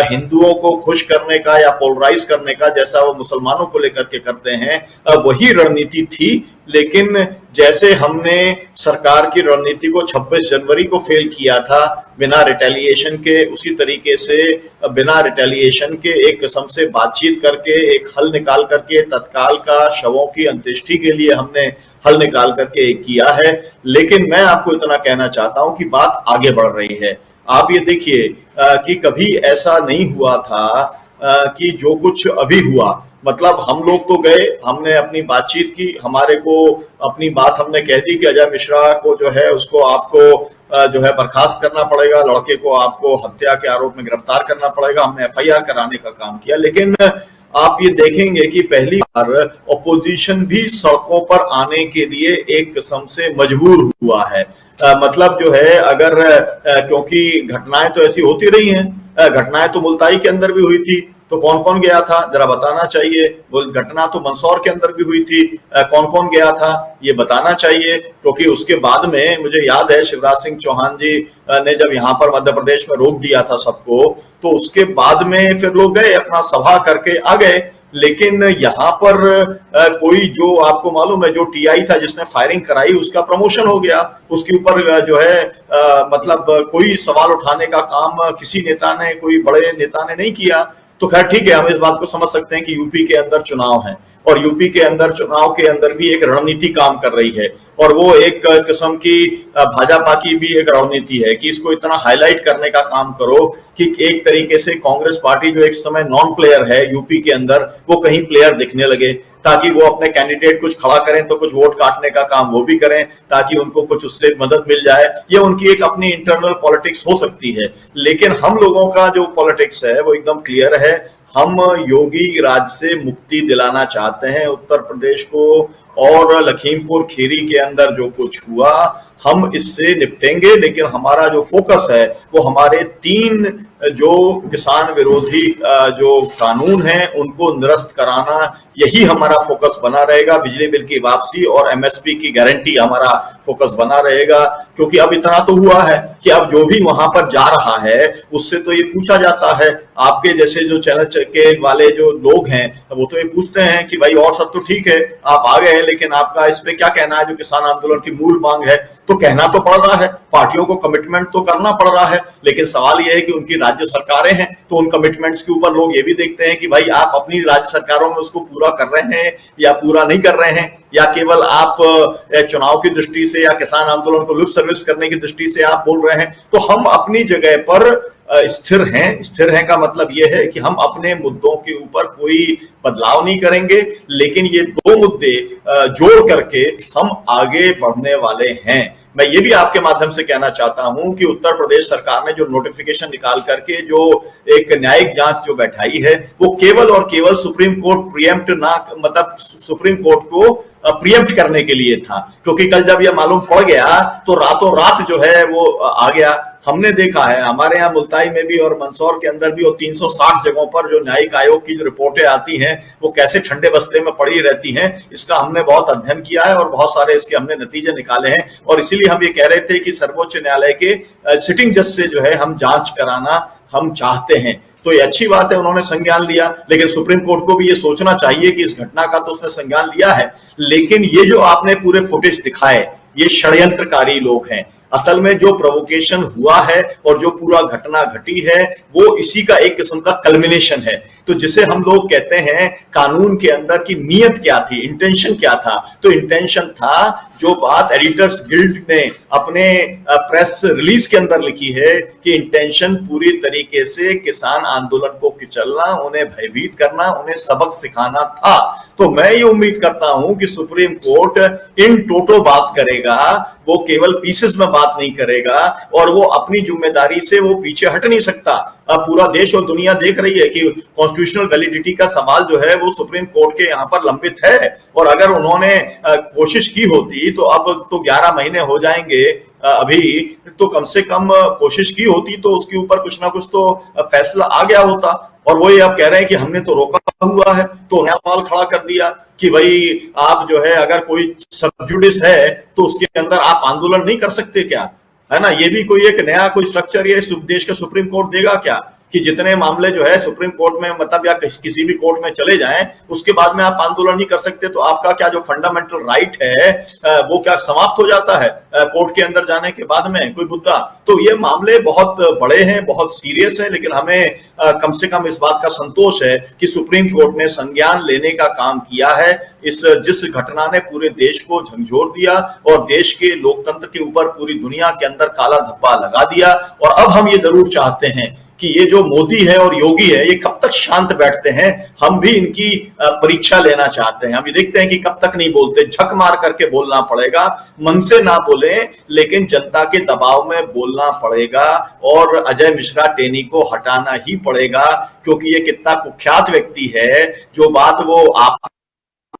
हिंदुओं को खुश करने का या पोलराइज करने का, जैसा वो मुसलमानों को लेकर के करते हैं, वही रणनीति थी। लेकिन जैसे हमने सरकार की रणनीति को 26 जनवरी को फेल किया था बिना रिटेलिएशन के, उसी तरीके से बिना रिटेलिएशन के एक किस्म से बातचीत करके एक हल निकाल करके तत्काल का शवों की अंत्येष्टि के लिए हमने हल निकाल करके एक किया है। लेकिन मैं आपको इतना कहना चाहता हूं कि बात आगे बढ़ रही है। आप ये देखिए कि कभी ऐसा नहीं हुआ था कि जो कुछ अभी हुआ, मतलब हम लोग तो गए, हमने अपनी बातचीत की, हमारे को अपनी बात हमने कह दी कि अजय मिश्रा को जो है उसको आपको जो है बर्खास्त करना पड़ेगा, लड़के को आपको हत्या के आरोप में गिरफ्तार करना पड़ेगा। हमने एफआईआर कराने का काम किया। लेकिन आप ये देखेंगे कि पहली बार ऑपोजिशन भी सड़कों पर आने के लिए एक किस्म से मजबूर हुआ है। मतलब जो है, अगर क्योंकि घटनाएं तो ऐसी होती रही हैं, घटनाएं तो मुल्ताई के अंदर भी हुई थी, तो कौन कौन गया था जरा बताना चाहिए। वो घटना तो मंदसौर के अंदर भी हुई थी, कौन कौन गया था ये बताना चाहिए। क्योंकि उसके बाद में मुझे याद है शिवराज सिंह चौहान जी ने जब यहाँ पर मध्य प्रदेश में रोक दिया था सबको, तो उसके बाद में फिर लोग गए, अपना सभा करके आ गए। लेकिन यहाँ पर कोई, जो आपको मालूम है, जो टीआई था जिसने फायरिंग कराई, उसका प्रमोशन हो गया, उसके ऊपर जो है मतलब कोई सवाल उठाने का काम किसी नेता ने, कोई बड़े नेता ने नहीं किया। तो खैर ठीक है, हम इस बात को समझ सकते हैं कि यूपी के अंदर चुनाव है और यूपी के अंदर चुनाव के अंदर भी एक रणनीति काम कर रही है, और वो एक किस्म की भाजपा की भी एक रणनीति है कि इसको इतना हाईलाइट करने का काम करो कि एक तरीके से कांग्रेस पार्टी जो एक समय नॉन प्लेयर है यूपी के अंदर, वो कहीं प्लेयर दिखने लगे, ताकि वो अपने कैंडिडेट कुछ खड़ा करें तो कुछ वोट काटने का काम वो भी करें, ताकि उनको कुछ उससे मदद मिल जाए। ये उनकी एक अपनी इंटरनल पॉलिटिक्स हो सकती है, लेकिन हम लोगों का जो पॉलिटिक्स है वो एकदम क्लियर है। हम योगी राज से मुक्ति दिलाना चाहते हैं उत्तर प्रदेश को, और लखीमपुर खीरी के अंदर जो कुछ हुआ हम इससे निपटेंगे, लेकिन हमारा जो फोकस है वो हमारे 3 जो किसान विरोधी जो कानून हैं उनको निरस्त कराना, यही हमारा फोकस बना रहेगा। बिजली बिल की वापसी और एमएसपी की गारंटी हमारा फोकस बना रहेगा, क्योंकि अब इतना तो हुआ है कि अब जो भी वहां पर जा रहा है उससे तो ये पूछा जाता है, आपके जैसे जो चैनल के वाले जो लोग हैं वो तो ये पूछते हैं कि भाई और सब तो ठीक है, आप आ गए, लेकिन आपका इस पे क्या कहना है जो किसान आंदोलन की मूल मांग है। तो कहना तो पड़ रहा है, पार्टियों को कमिटमेंट तो करना पड़ रहा है, लेकिन सवाल यह है कि उनकी राज्य सरकारें हैं, तो उन कमिटमेंट्स के ऊपर लोग ये भी देखते हैं कि भाई आप अपनी राज्य सरकारों में उसको पूरा कर रहे हैं या पूरा नहीं कर रहे हैं, या केवल आप चुनाव की दृष्टि से या किसान आंदोलन को लिप सर्विस करने की दृष्टि से आप बोल रहे हैं। तो हम अपनी जगह पर स्थिर हैं। स्थिर हैं का मतलब यह है कि हम अपने मुद्दों के ऊपर कोई बदलाव नहीं करेंगे, लेकिन ये 2 मुद्दे जोड़ करके हम आगे बढ़ने वाले हैं। मैं ये भी आपके माध्यम से कहना चाहता हूं कि उत्तर प्रदेश सरकार ने जो नोटिफिकेशन निकाल करके जो एक न्यायिक जांच जो बैठाई है वो केवल और केवल सुप्रीम कोर्ट प्रिएम्प्ट ना, मतलब सुप्रीम कोर्ट को प्रिएम्प्ट करने के लिए था, क्योंकि कल जब यह मालूम पड़ गया तो रातों रात जो है वो आ गया। हमने देखा है हमारे यहाँ मुल्ताई में भी और मंदसौर के अंदर भी, और 360 जगहों पर जो न्यायिक आयोग की जो रिपोर्टें आती हैं वो कैसे ठंडे बस्ते में पड़ी रहती हैं, इसका हमने बहुत अध्ययन किया है और बहुत सारे इसके हमने नतीजे निकाले हैं। और इसीलिए हम ये कह रहे थे कि सर्वोच्च न्यायालय के सिटिंग जज से जो है हम जांच कराना हम चाहते हैं। तो ये अच्छी बात है, उन्होंने संज्ञान लिया, लेकिन सुप्रीम कोर्ट को भी ये सोचना चाहिए कि इस घटना का तो उसने संज्ञान लिया है, लेकिन ये जो आपने पूरे फुटेज दिखाए ये षड्यंत्रकारी लोग हैं। असल में जो प्रोवोकेशन हुआ है और जो पूरा घटना घटी है वो इसी का एक किस्म का कल्मिनेशन है। तो जिसे हम लोग कहते हैं कानून के अंदर की नीयत क्या थी, इंटेंशन क्या था, तो इंटेंशन था जो बात एडिटर्स गिल्ड ने अपने प्रेस रिलीज के अंदर लिखी है कि इंटेंशन पूरी तरीके से किसान आंदोलन को कुचलना, उन्हें भयभीत करना, उन्हें सबक सिखाना था। तो मैं ये उम्मीद करता हूं कि सुप्रीम कोर्ट इन टोटो बात करेगा, वो केवल पीसेस में बात नहीं करेगा, और वो अपनी जिम्मेदारी से वो पीछे हट नहीं सकता। अब पूरा देश और दुनिया देख रही है कि कॉन्स्टिट्यूशनल वैलिडिटी का सवाल जो है वो सुप्रीम कोर्ट के यहाँ पर लंबित है, और अगर उन्होंने कोशिश की होती तो अब तो 11 महीने हो जाएंगे अभी, तो कम से कम कोशिश की होती तो उसके ऊपर कुछ ना कुछ तो फैसला आ गया होता। और वो ये आप कह रहे हैं कि हमने तो रोका हुआ है, तो नया सवाल खड़ा कर दिया कि भाई आप जो है अगर कोई सब जुडिस है तो उसके अंदर आप आंदोलन नहीं कर सकते क्या, है ना। ये भी कोई एक नया कोई स्ट्रक्चर ये देश का सुप्रीम कोर्ट देगा क्या कि जितने मामले जो है सुप्रीम कोर्ट में मतलब या किसी भी कोर्ट में चले जाएं उसके बाद में आप आंदोलन नहीं कर सकते, तो आपका क्या जो फंडामेंटल राइट है वो क्या समाप्त हो जाता है कोर्ट के अंदर जाने के बाद में कोई मुद्दा। तो ये मामले बहुत बड़े हैं, बहुत सीरियस है, लेकिन हमें कम से कम इस बात का संतोष है कि सुप्रीम कोर्ट ने संज्ञान लेने का काम किया है। जिस घटना ने पूरे देश को झंझोर दिया और देश के लोकतंत्र के ऊपर पूरी दुनिया के अंदर काला धब्बा लगा दिया। और अब हम ये जरूर चाहते हैं कि ये जो मोदी है और योगी है ये कब तक शांत बैठते हैं, हम भी इनकी परीक्षा लेना चाहते हैं। हम ये देखते हैं कि कब तक नहीं बोलते, झक मार करके बोलना पड़ेगा, मन से ना बोले लेकिन जनता के दबाव में बोलना पड़ेगा, और अजय मिश्रा टेनी को हटाना ही पड़ेगा, क्योंकि ये कितना कुख्यात व्यक्ति है। जो बात वो आपने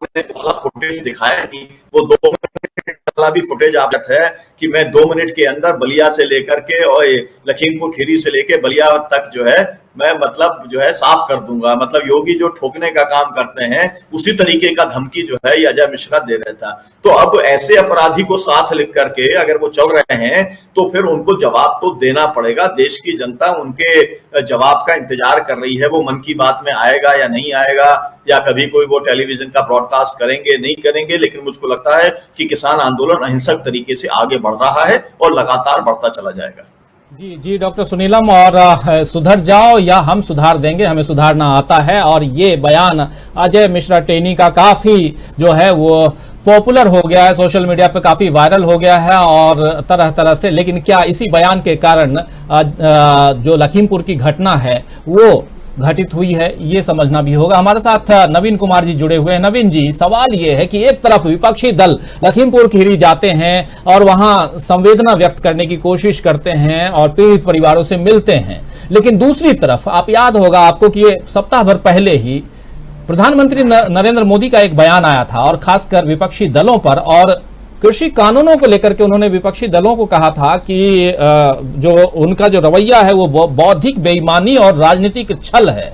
फुटेज दिखाया नहीं, वो 2 मिनट वाला भी फुटेज आप है कि मैं 2 मिनट के अंदर बलिया से लेकर के और लखीमपुर खीरी से लेके बलिया तक जो है मैं मतलब जो है साफ कर दूंगा। मतलब योगी जो ठोकने का काम करते हैं उसी तरीके का धमकी जो है ये अजय मिश्रा दे रहा था। तो अब ऐसे अपराधी को साथ लिख करके अगर वो चल रहे हैं तो फिर उनको जवाब तो देना पड़ेगा। देश की जनता उनके जवाब का इंतजार कर रही है। वो मन की बात में आएगा या नहीं आएगा, या कभी कोई वो टेलीविजन का ब्रॉडकास्ट करेंगे नहीं करेंगे, लेकिन मुझको लगता है कि किसान आंदोलन अहिंसक तरीके से आगे बढ़ रहा है और लगातार बढ़ता चला जाएगा। जी जी डॉक्टर सुनीलम, और सुधर जाओ या हम सुधार देंगे, हमें सुधारना आता है। और ये बयान अजय मिश्रा टेनी का काफी जो है वो पॉपुलर हो गया है, सोशल मीडिया पे काफी वायरल हो गया है और तरह तरह से। लेकिन क्या इसी बयान के कारण जो लखीमपुर की घटना है वो घटित हुई है, ये समझना भी होगा। हमारे साथ नवीन कुमार जी जुड़े हुए हैं। नवीन जी, सवाल ये है कि एक तरफ विपक्षी दल लखीमपुर खीरी जाते हैं और वहां संवेदना व्यक्त करने की कोशिश करते हैं और पीड़ित परिवारों से मिलते हैं, लेकिन दूसरी तरफ आप याद होगा आपको कि ये सप्ताह भर पहले ही प्रधानमंत्री नरेंद्र मोदी का एक बयान आया था और खासकर विपक्षी दलों पर, और कृषि कानूनों को लेकर के उन्होंने विपक्षी दलों को कहा था कि जो उनका जो रवैया है वो बौद्धिक बेईमानी और राजनीतिक छल है।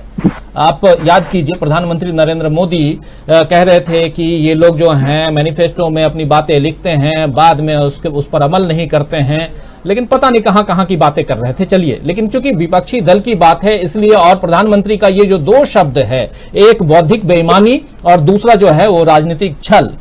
आप याद कीजिए, प्रधानमंत्री नरेंद्र मोदी कह रहे थे कि ये लोग जो हैं मैनिफेस्टो में अपनी बातें लिखते हैं, बाद में उस पर अमल नहीं करते हैं, लेकिन पता नहीं कहां की बातें कर रहे थे। चलिए, लेकिन चूंकि विपक्षी दल की बात है इसलिए, और प्रधानमंत्री का ये जो दो शब्द है, एक बौद्धिक बेईमानी और दूसरा जो है वो राजनीतिक छल,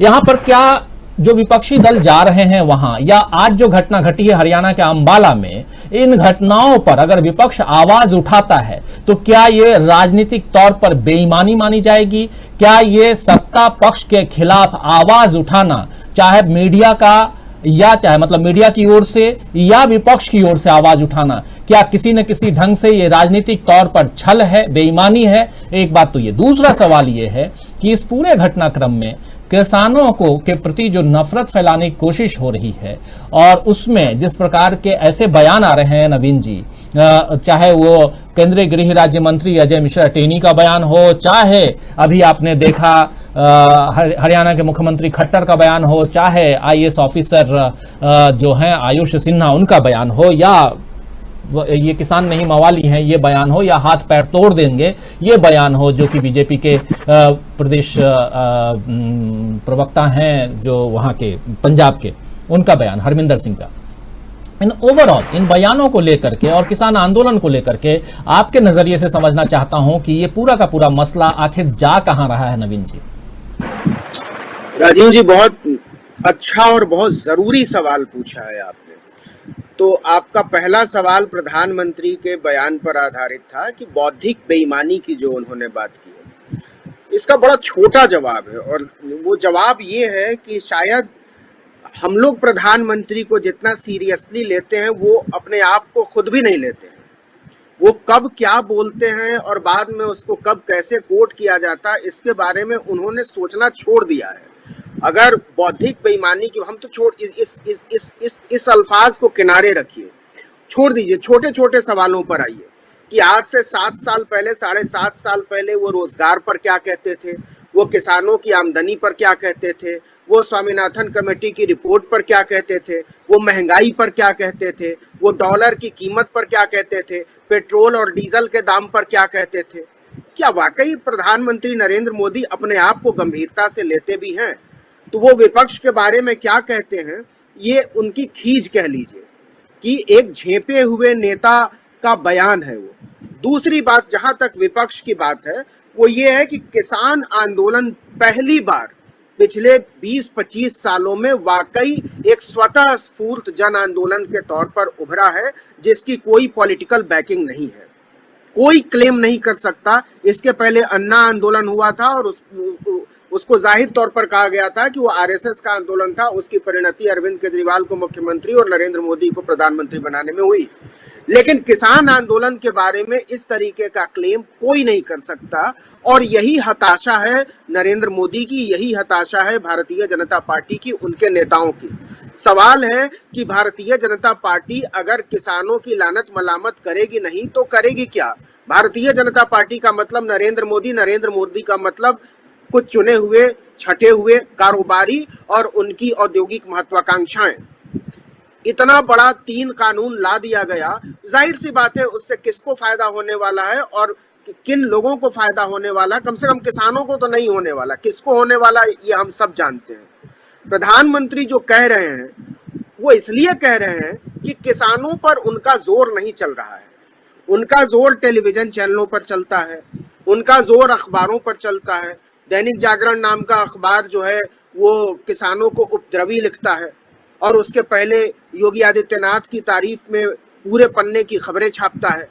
यहां पर क्या जो विपक्षी दल जा रहे हैं वहां, या आज जो घटना घटी है हरियाणा के अंबाला में, इन घटनाओं पर अगर विपक्ष आवाज उठाता है तो क्या ये राजनीतिक तौर पर बेईमानी मानी जाएगी? क्या ये सत्ता पक्ष के खिलाफ आवाज उठाना, चाहे मीडिया का या चाहे मतलब मीडिया की ओर से या विपक्ष की ओर से आवाज उठाना, क्या किसी न किसी ढंग से ये राजनीतिक तौर पर छल है, बेईमानी है? एक बात तो ये। दूसरा सवाल ये है कि इस पूरे घटनाक्रम में किसानों को के प्रति जो नफरत फैलाने की कोशिश हो रही है, और उसमें जिस प्रकार के ऐसे बयान आ रहे हैं नवीन जी, चाहे वो केंद्रीय गृह राज्य मंत्री अजय मिश्रा टेनी का बयान हो, चाहे अभी आपने देखा हरियाणा के मुख्यमंत्री खट्टर का बयान हो, चाहे आईएएस ऑफिसर जो हैं आयुष सिन्हा उनका बयान हो, या ये किसान नहीं मवाली हैं ये बयान हो, या हाथ पैर तोड़ देंगे ये बयान हो जो कि बीजेपी के प्रदेश प्रवक्ता हैं जो वहां के पंजाब के, उनका बयान हरमिंदर सिंह का। इन ओवरऑल इन बयानों को लेकर के और किसान आंदोलन को लेकर के आपके नजरिए से समझना चाहता हूं कि ये पूरा का पूरा मसला आखिर जा कहां रहा है। नवीन जी। राजीव जी, बहुत अच्छा और बहुत जरूरी सवाल पूछा है आपने। तो आपका पहला सवाल प्रधानमंत्री के बयान पर आधारित था कि बौद्धिक बेईमानी की जो उन्होंने बात की है, इसका बड़ा छोटा जवाब है, और वो जवाब ये है कि शायद हम लोग प्रधानमंत्री को जितना सीरियसली लेते हैं वो अपने आप को खुद भी नहीं लेते हैं। वो कब क्या बोलते हैं और बाद में उसको कब कैसे कोट किया जाता है, इसके बारे में उन्होंने सोचना छोड़ दिया है। अगर बौद्धिक बेईमानी की हम तो छोड़ इस अल्फाज को किनारे रखिए, छोड़ दीजिए, छोटे छोटे सवालों पर आइए कि आज से 7 साल पहले, 7.5 साल पहले वो रोजगार पर क्या कहते थे, वो किसानों की आमदनी पर क्या कहते थे, वो स्वामीनाथन कमेटी की रिपोर्ट पर क्या कहते थे, वो महंगाई पर क्या कहते थे, वो डॉलर की कीमत पर क्या कहते थे, पेट्रोल और डीजल के दाम पर क्या कहते थे। क्या वाकई प्रधानमंत्री नरेंद्र मोदी अपने आप को गंभीरता से लेते भी हैं? तो वो विपक्ष के बारे में क्या कहते हैं, ये उनकी खीज कह लीजिए कि एक झेपे हुए नेता का बयान है वो। दूसरी बात, जहां तक विपक्ष की बात है, वो ये है कि किसान आंदोलन पहली बार पिछले 20-25 सालों में वाकई एक स्वतः स्फूर्त जन आंदोलन के तौर पर उभरा है, जिसकी कोई पॉलिटिकल बैकिंग नहीं है। कोई क्लेम नहीं कर सकता। इसके पहले अन्ना आंदोलन हुआ था और उसको जाहिर तौर पर कहा गया था कि वो आरएसएस का आंदोलन था। उसकी परिणति अरविंद केजरीवाल को मुख्यमंत्री और नरेंद्र मोदी को प्रधानमंत्री बनाने में हुई। लेकिन किसान आंदोलन के बारे में इस तरीके का क्लेम कोई नहीं कर सकता, और यही हताशा है नरेंद्र मोदी की, यही हताशा है भारतीय जनता पार्टी की, उनके नेताओं की। सवाल है कि भारतीय जनता पार्टी अगर किसानों की लानत मलामत करेगी नहीं तो करेगी क्या? भारतीय जनता पार्टी का मतलब नरेंद्र मोदी, नरेंद्र मोदी का मतलब कुछ चुने हुए छटे हुए कारोबारी और उनकी औद्योगिक महत्वाकांक्षाएं। इतना बड़ा 3 कानून ला दिया गया, जाहिर सी बात है उससे किसको फायदा होने वाला है और किन लोगों को फायदा होने वाला। कम से कम किसानों को तो नहीं होने वाला, किसको होने वाला ये हम सब जानते हैं। प्रधानमंत्री जो कह रहे हैं वो इसलिए कह रहे हैं कि किसानों पर उनका जोर नहीं चल रहा है। उनका जोर टेलीविजन चैनलों पर चलता है, उनका जोर अखबारों पर चलता है। दैनिक जागरण नाम का अखबार जो है वो किसानों को उपद्रवी लिखता है, और उसके पहले योगी आदित्यनाथ की तारीफ में पूरे पन्ने की खबरें छापता है।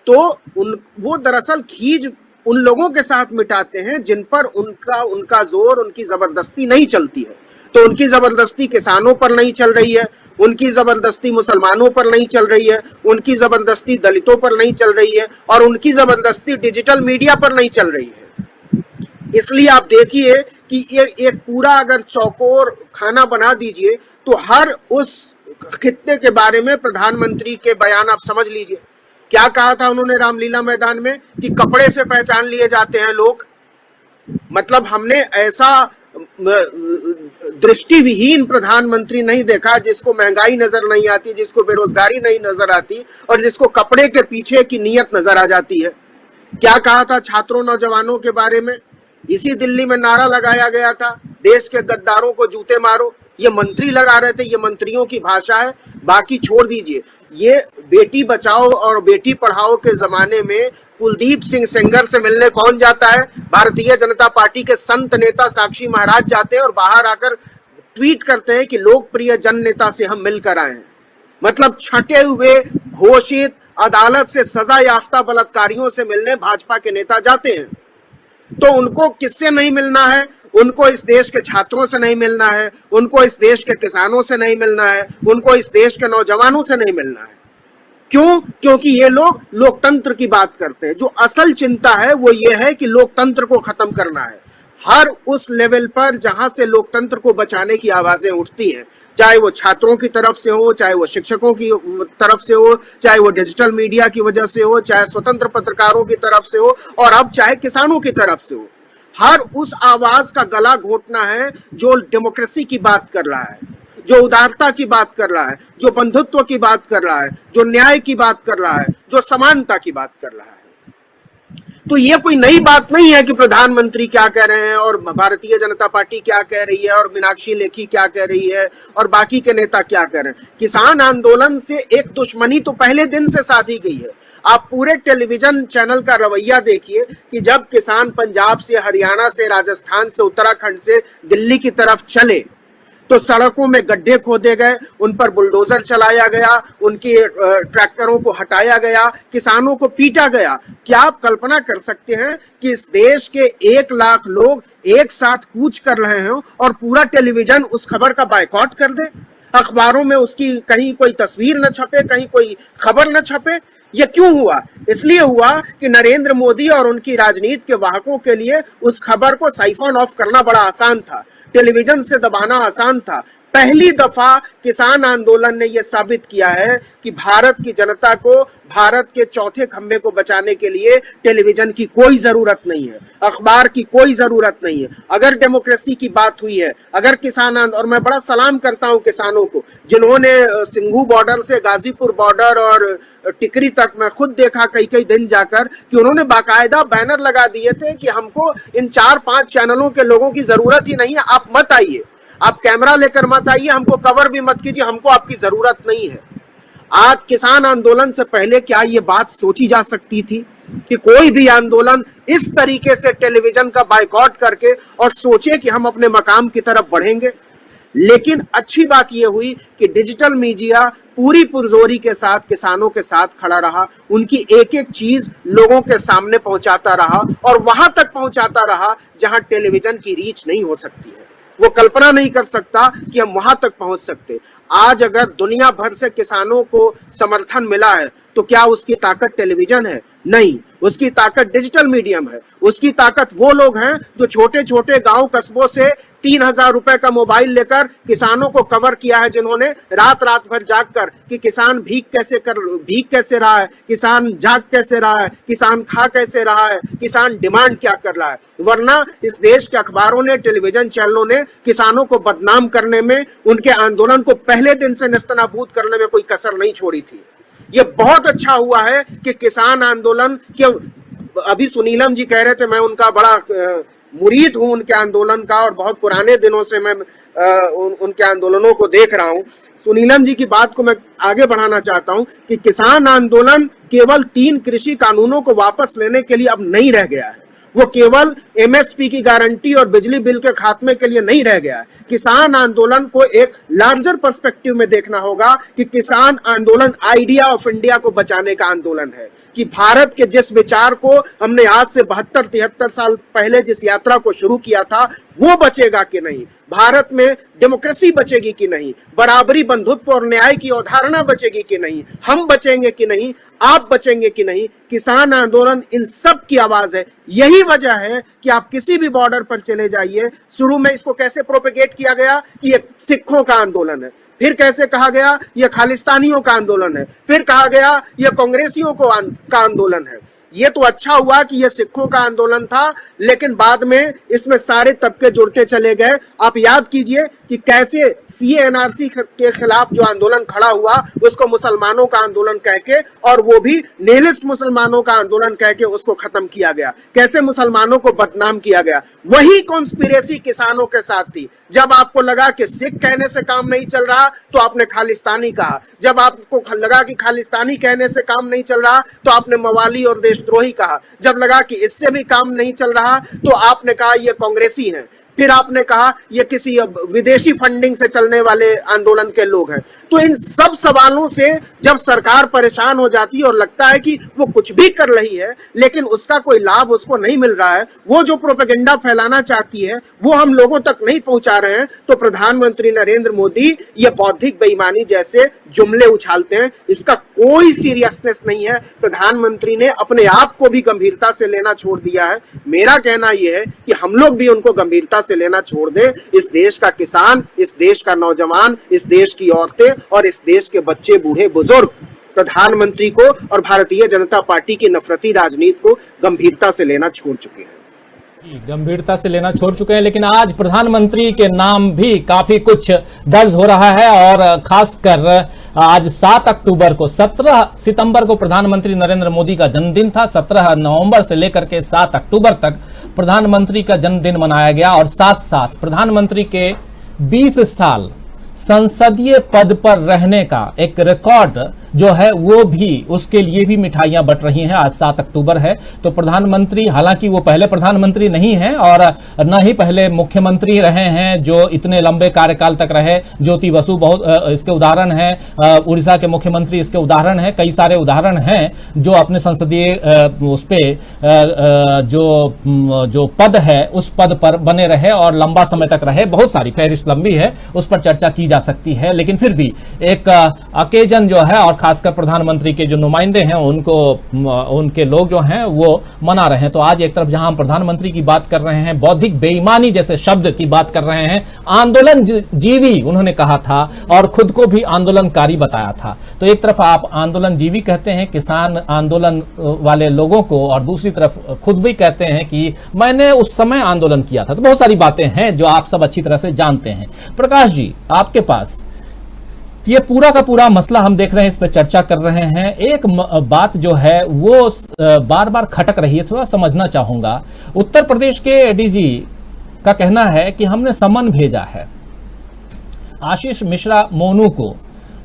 तो वो दरअसल खींच उन लोगों के साथ मिटाते हैं जिन पर उनका जोर, उनकी जबरदस्ती नहीं चलती है। तो उनकी जबरदस्ती किसानों पर नहीं चल रही है, उनकी जबरदस्ती मुसलमानों पर नहीं चल रही है, उनकी जबरदस्ती दलितों पर नहीं चल रही है, और उनकी जबरदस्ती डिजिटल मीडिया पर नहीं चल रही है। इसलिए आप देखिए कि ये एक पूरा अगर चौकोर खाना बना दीजिए तो हर उस खित्ते के बारे में प्रधानमंत्री के बयान आप समझ लीजिए। क्या कहा था उन्होंने रामलीला मैदान में कि कपड़े से पहचान लिए जाते हैं लोग। मतलब हमने ऐसा दृष्टिविहीन प्रधानमंत्री नहीं देखा जिसको महंगाई नजर नहीं आती, जिसको बेरोजगारी नहीं नजर आती, और जिसको कपड़े के पीछे की नीयत नजर आ जाती है। क्या कहा था छात्रों नौजवानों के बारे में? इसी दिल्ली में नारा लगाया गया था, देश के गद्दारों को जूते मारो। ये मंत्री लगा रहे थे, ये मंत्रियों की भाषा है। बाकी छोड़ दीजिए, ये बेटी बचाओ और बेटी पढ़ाओ के जमाने में कुलदीप सिंह सेंगर से मिलने कौन जाता है? भारतीय जनता पार्टी के संत नेता साक्षी महाराज जाते हैं और बाहर आकर ट्वीट करते हैं कि लोकप्रिय जन नेता से हम मिलकर आए हैं। मतलब छटे हुए घोषित अदालत से सजा याफ्ता बलात्कारियों से मिलने भाजपा के नेता जाते हैं। तो उनको किससे नहीं मिलना है? उनको इस देश के छात्रों से नहीं मिलना है, उनको इस देश के किसानों से नहीं मिलना है, उनको इस देश के नौजवानों से नहीं मिलना है। क्यों? क्योंकि ये लोग लोकतंत्र की बात करते हैं। जो असल चिंता है वो ये है कि लोकतंत्र को खत्म करना है। हर उस लेवल पर जहां से लोकतंत्र को बचाने की आवाजें उठती हैं, चाहे वो छात्रों की तरफ से हो, चाहे वो शिक्षकों की तरफ से हो, चाहे वो डिजिटल मीडिया की वजह से हो, चाहे स्वतंत्र पत्रकारों की तरफ से हो, और अब चाहे किसानों की तरफ से हो, हर उस आवाज का गला घोटना है जो डेमोक्रेसी की बात कर रहा है, जो उदारता की बात कर रहा है, जो बंधुत्व की बात कर रहा है, जो न्याय की बात कर रहा है, जो समानता की बात कर रहा है। तो ये कोई नई बात नहीं है कि प्रधानमंत्री क्या कह रहे हैं और भारतीय जनता पार्टी क्या कह रही है और मीनाक्षी लेखी क्या कह रही है और बाकी के नेता क्या कह रहे हैं। किसान आंदोलन से एक दुश्मनी तो पहले दिन से साधी गई है। आप पूरे टेलीविजन चैनल का रवैया देखिए कि जब किसान पंजाब से, हरियाणा से, राजस्थान से, उत्तराखंड से दिल्ली की तरफ चले तो सड़कों में गड्ढे खोदे गए, उन पर बुलडोजर चलाया गया, उनके ट्रैक्टरों को हटाया गया, किसानों को पीटा गया। क्या आप कल्पना कर सकते हैं कि इस देश के 1 लाख लोग एक साथ कूच कर रहे हैं और पूरा टेलीविजन उस खबर का बायकॉट कर दे? अखबारों में उसकी कहीं कोई तस्वीर न छपे, कहीं कोई खबर न छपे। ये क्यों हुआ? इसलिए हुआ कि नरेंद्र मोदी और उनकी राजनीति के वाहकों के लिए उस खबर को साइफन ऑफ करना बड़ा आसान था, टेलीविजन से दबाना आसान था। पहली दफा किसान आंदोलन ने यह साबित किया है कि भारत की जनता को, भारत के चौथे खंभे को बचाने के लिए टेलीविजन की कोई जरूरत नहीं है, अखबार की कोई जरूरत नहीं है। अगर डेमोक्रेसी की बात हुई है, अगर किसान और मैं बड़ा सलाम करता हूं किसानों को जिन्होंने सिंघू बॉर्डर से गाजीपुर बॉर्डर और टिकरी तक मैं खुद देखा कई दिन जाकर कि उन्होंने बाकायदा बैनर लगा दिए थे कि हमको इन 4-5 चैनलों के लोगों की जरूरत ही नहीं है, आप मत आइए, आप कैमरा लेकर मत आइए, हमको कवर भी मत कीजिए, हमको आपकी जरूरत नहीं है। आज किसान आंदोलन से पहले क्या ये बात सोची जा सकती थी कि कोई भी आंदोलन इस तरीके से टेलीविजन का बायकॉट करके और सोचे कि हम अपने मकाम की तरफ बढ़ेंगे? लेकिन अच्छी बात यह हुई कि डिजिटल मीडिया पूरी पुरजोरी के साथ किसानों के साथ खड़ा रहा, उनकी एक एक चीज लोगों के सामने पहुंचाता रहा और वहां तक पहुंचाता रहा जहां टेलीविजन की रीच नहीं हो सकती है। वो कल्पना नहीं कर सकता कि हम वहां तक पहुंच सकते। आज अगर दुनिया भर से किसानों को समर्थन मिला है तो क्या उसकी ताकत टेलीविजन है? नहीं, उसकी ताकत डिजिटल मीडियम है। उसकी ताकत वो लोग हैं जो छोटे छोटे गांव कस्बों से 3000 रुपए का मोबाइल लेकर किसानों को कवर किया है, जिन्होंने रात भर जाग कर कि किसान भीग कैसे रहा है, किसान जाग कैसे रहा है, किसान खा कैसे रहा है, किसान डिमांड क्या कर रहा है। वरना इस देश के अखबारों ने, टेलीविजन चैनलों ने किसानों को बदनाम करने में, उनके आंदोलन को पहले दिन से नेस्तनाबूद करने में कोई कसर नहीं छोड़ी थी। ये बहुत अच्छा हुआ है कि किसान आंदोलन के, अभी सुनीलम जी कह रहे थे, मैं उनका बड़ा मुरीद हूं उनके आंदोलन का और बहुत पुराने दिनों से मैं उनके आंदोलनों को देख रहा हूं। सुनीलम जी की बात को मैं आगे बढ़ाना चाहता हूं कि किसान आंदोलन केवल 3 कृषि कानूनों को वापस लेने के लिए अब नहीं रह गया है। वो केवल एमएसपी की गारंटी और बिजली बिल के खात्मे के लिए नहीं रह गया है। किसान आंदोलन को एक लार्जर पर्सपेक्टिव में देखना होगा कि किसान आंदोलन आइडिया ऑफ इंडिया को बचाने का आंदोलन है, कि भारत के जिस विचार को हमने आज से 72-73 साल पहले जिस यात्रा को शुरू किया था वो बचेगा कि नहीं, भारत में डेमोक्रेसी बचेगी कि नहीं, बराबरी, बंधुत्व और न्याय की अवधारणा बचेगी कि नहीं, हम बचेंगे कि नहीं, आप बचेंगे कि नहीं। किसान आंदोलन इन सब की आवाज है। यही वजह है कि आप किसी भी बॉर्डर पर चले जाइए, शुरू में इसको कैसे प्रोपेगेट किया गया कि ये सिखों का आंदोलन है, फिर कैसे कहा गया ये खालिस्तानियों का आंदोलन है, फिर कहा गया ये कांग्रेसियों का आंदोलन है। ये तो अच्छा हुआ कि ये सिखों का आंदोलन था, लेकिन बाद में इसमें सारे तबके जुड़ते चले गए। आप याद कीजिए कि कैसे सीए एनआरसी के खिलाफ जो आंदोलन खड़ा हुआ उसको मुसलमानों का आंदोलन कह के, और वो भी निहिलिस्ट मुसलमानों का आंदोलन कह के उसको खत्म किया गया, कैसे मुसलमानों को बदनाम किया गया। वही कॉन्स्पिरेसी किसानों के साथ थी। जब आपको लगा कि सिख कहने से काम नहीं चल रहा तो आपने खालिस्तानी कहा, जब आपको लगा कि खालिस्तानी कहने से काम नहीं चल रहा तो आपने मवाली और देशद्रोही कहा, जब लगा कि इससे भी काम नहीं चल रहा तो आपने कहा ये कांग्रेसी हैं, फिर आपने कहा ये किसी विदेशी फंडिंग से चलने वाले आंदोलन के लोग हैं। तो इन सब सवालों से जब सरकार परेशान हो जाती है और लगता है कि वो कुछ भी कर रही है लेकिन उसका कोई लाभ उसको नहीं मिल रहा है, वो जो प्रोपेगेंडा फैलाना चाहती है वो हम लोगों तक नहीं पहुंचा रहे हैं, तो प्रधानमंत्री नरेंद्र मोदी ये बौद्धिक बेईमानी जैसे जुमले उछालते हैं। इसका कोई सीरियसनेस नहीं है। प्रधानमंत्री ने अपने आप को भी गंभीरता से लेना छोड़ दिया है। मेरा कहना यह है कि हम लोग भी उनको गंभीरता से लेना छोड़ दें। इस देश का किसान, इस देश का नौजवान, इस देश की औरतें और इस देश के बच्चे, बूढ़े, बुजुर्ग प्रधानमंत्री को और भारतीय जनता पार्टी की नफरती राजनीति को गंभीरता से लेना छोड़ चुके हैं। गंभीरता से लेना छोड़ चुके हैं, लेकिन आज प्रधानमंत्री के नाम भी काफी कुछ दर्ज हो रहा है। और खासकर आज 7 अक्टूबर को, 17 सितंबर को प्रधानमंत्री नरेंद्र मोदी का जन्मदिन था। 17 नवंबर से लेकर के 7 अक्टूबर तक प्रधानमंत्री का जन्मदिन मनाया गया। और साथ साथ प्रधानमंत्री के 20 साल संसदीय पद पर रहने का एक रिकॉर्ड जो है वो भी, उसके लिए भी मिठाइयां बंट रही हैं। आज 7 अक्टूबर है तो प्रधानमंत्री, हालांकि वो पहले प्रधानमंत्री नहीं हैं और न ही पहले मुख्यमंत्री रहे हैं जो इतने लंबे कार्यकाल तक रहे। ज्योति बसु बहुत इसके उदाहरण हैं, उड़ीसा के मुख्यमंत्री इसके उदाहरण हैं, कई सारे उदाहरण हैं जो अपने संसदीय उस पे जो पद है उस पद पर बने रहे और लंबा समय तक रहे। बहुत सारी फहरिस्त लंबी है, उस पर चर्चा की जा सकती है, लेकिन फिर भी एक अकेजन जो है, और खासकर प्रधानमंत्री के जो नुमाइंदे हैं उनको, उनके लोग जो हैं वो मना रहे हैं। तो आज एक तरफ जहां हम प्रधानमंत्री की बात कर रहे हैं, बौद्धिक बेईमानी जैसे शब्द की बात कर रहे हैं, आंदोलन जीवी उन्होंने कहा था और खुद को भी आंदोलनकारी बताया था। तो एक तरफ आप आंदोलन जीवी कहते हैं किसान आंदोलन वाले लोगों को, और दूसरी तरफ खुद भी कहते हैं कि मैंने उस समय आंदोलन किया था। तो बहुत सारी बातें हैं जो आप सब अच्छी तरह से जानते हैं। प्रकाश जी, आपके पास ये पूरा का पूरा मसला हम देख रहे हैं, इस पर चर्चा कर रहे हैं। एक बात जो है वो बार बार खटक रही है, थोड़ा समझना चाहूंगा। उत्तर प्रदेश के एडीजी का कहना है कि हमने समन भेजा है आशीष मिश्रा मोनू को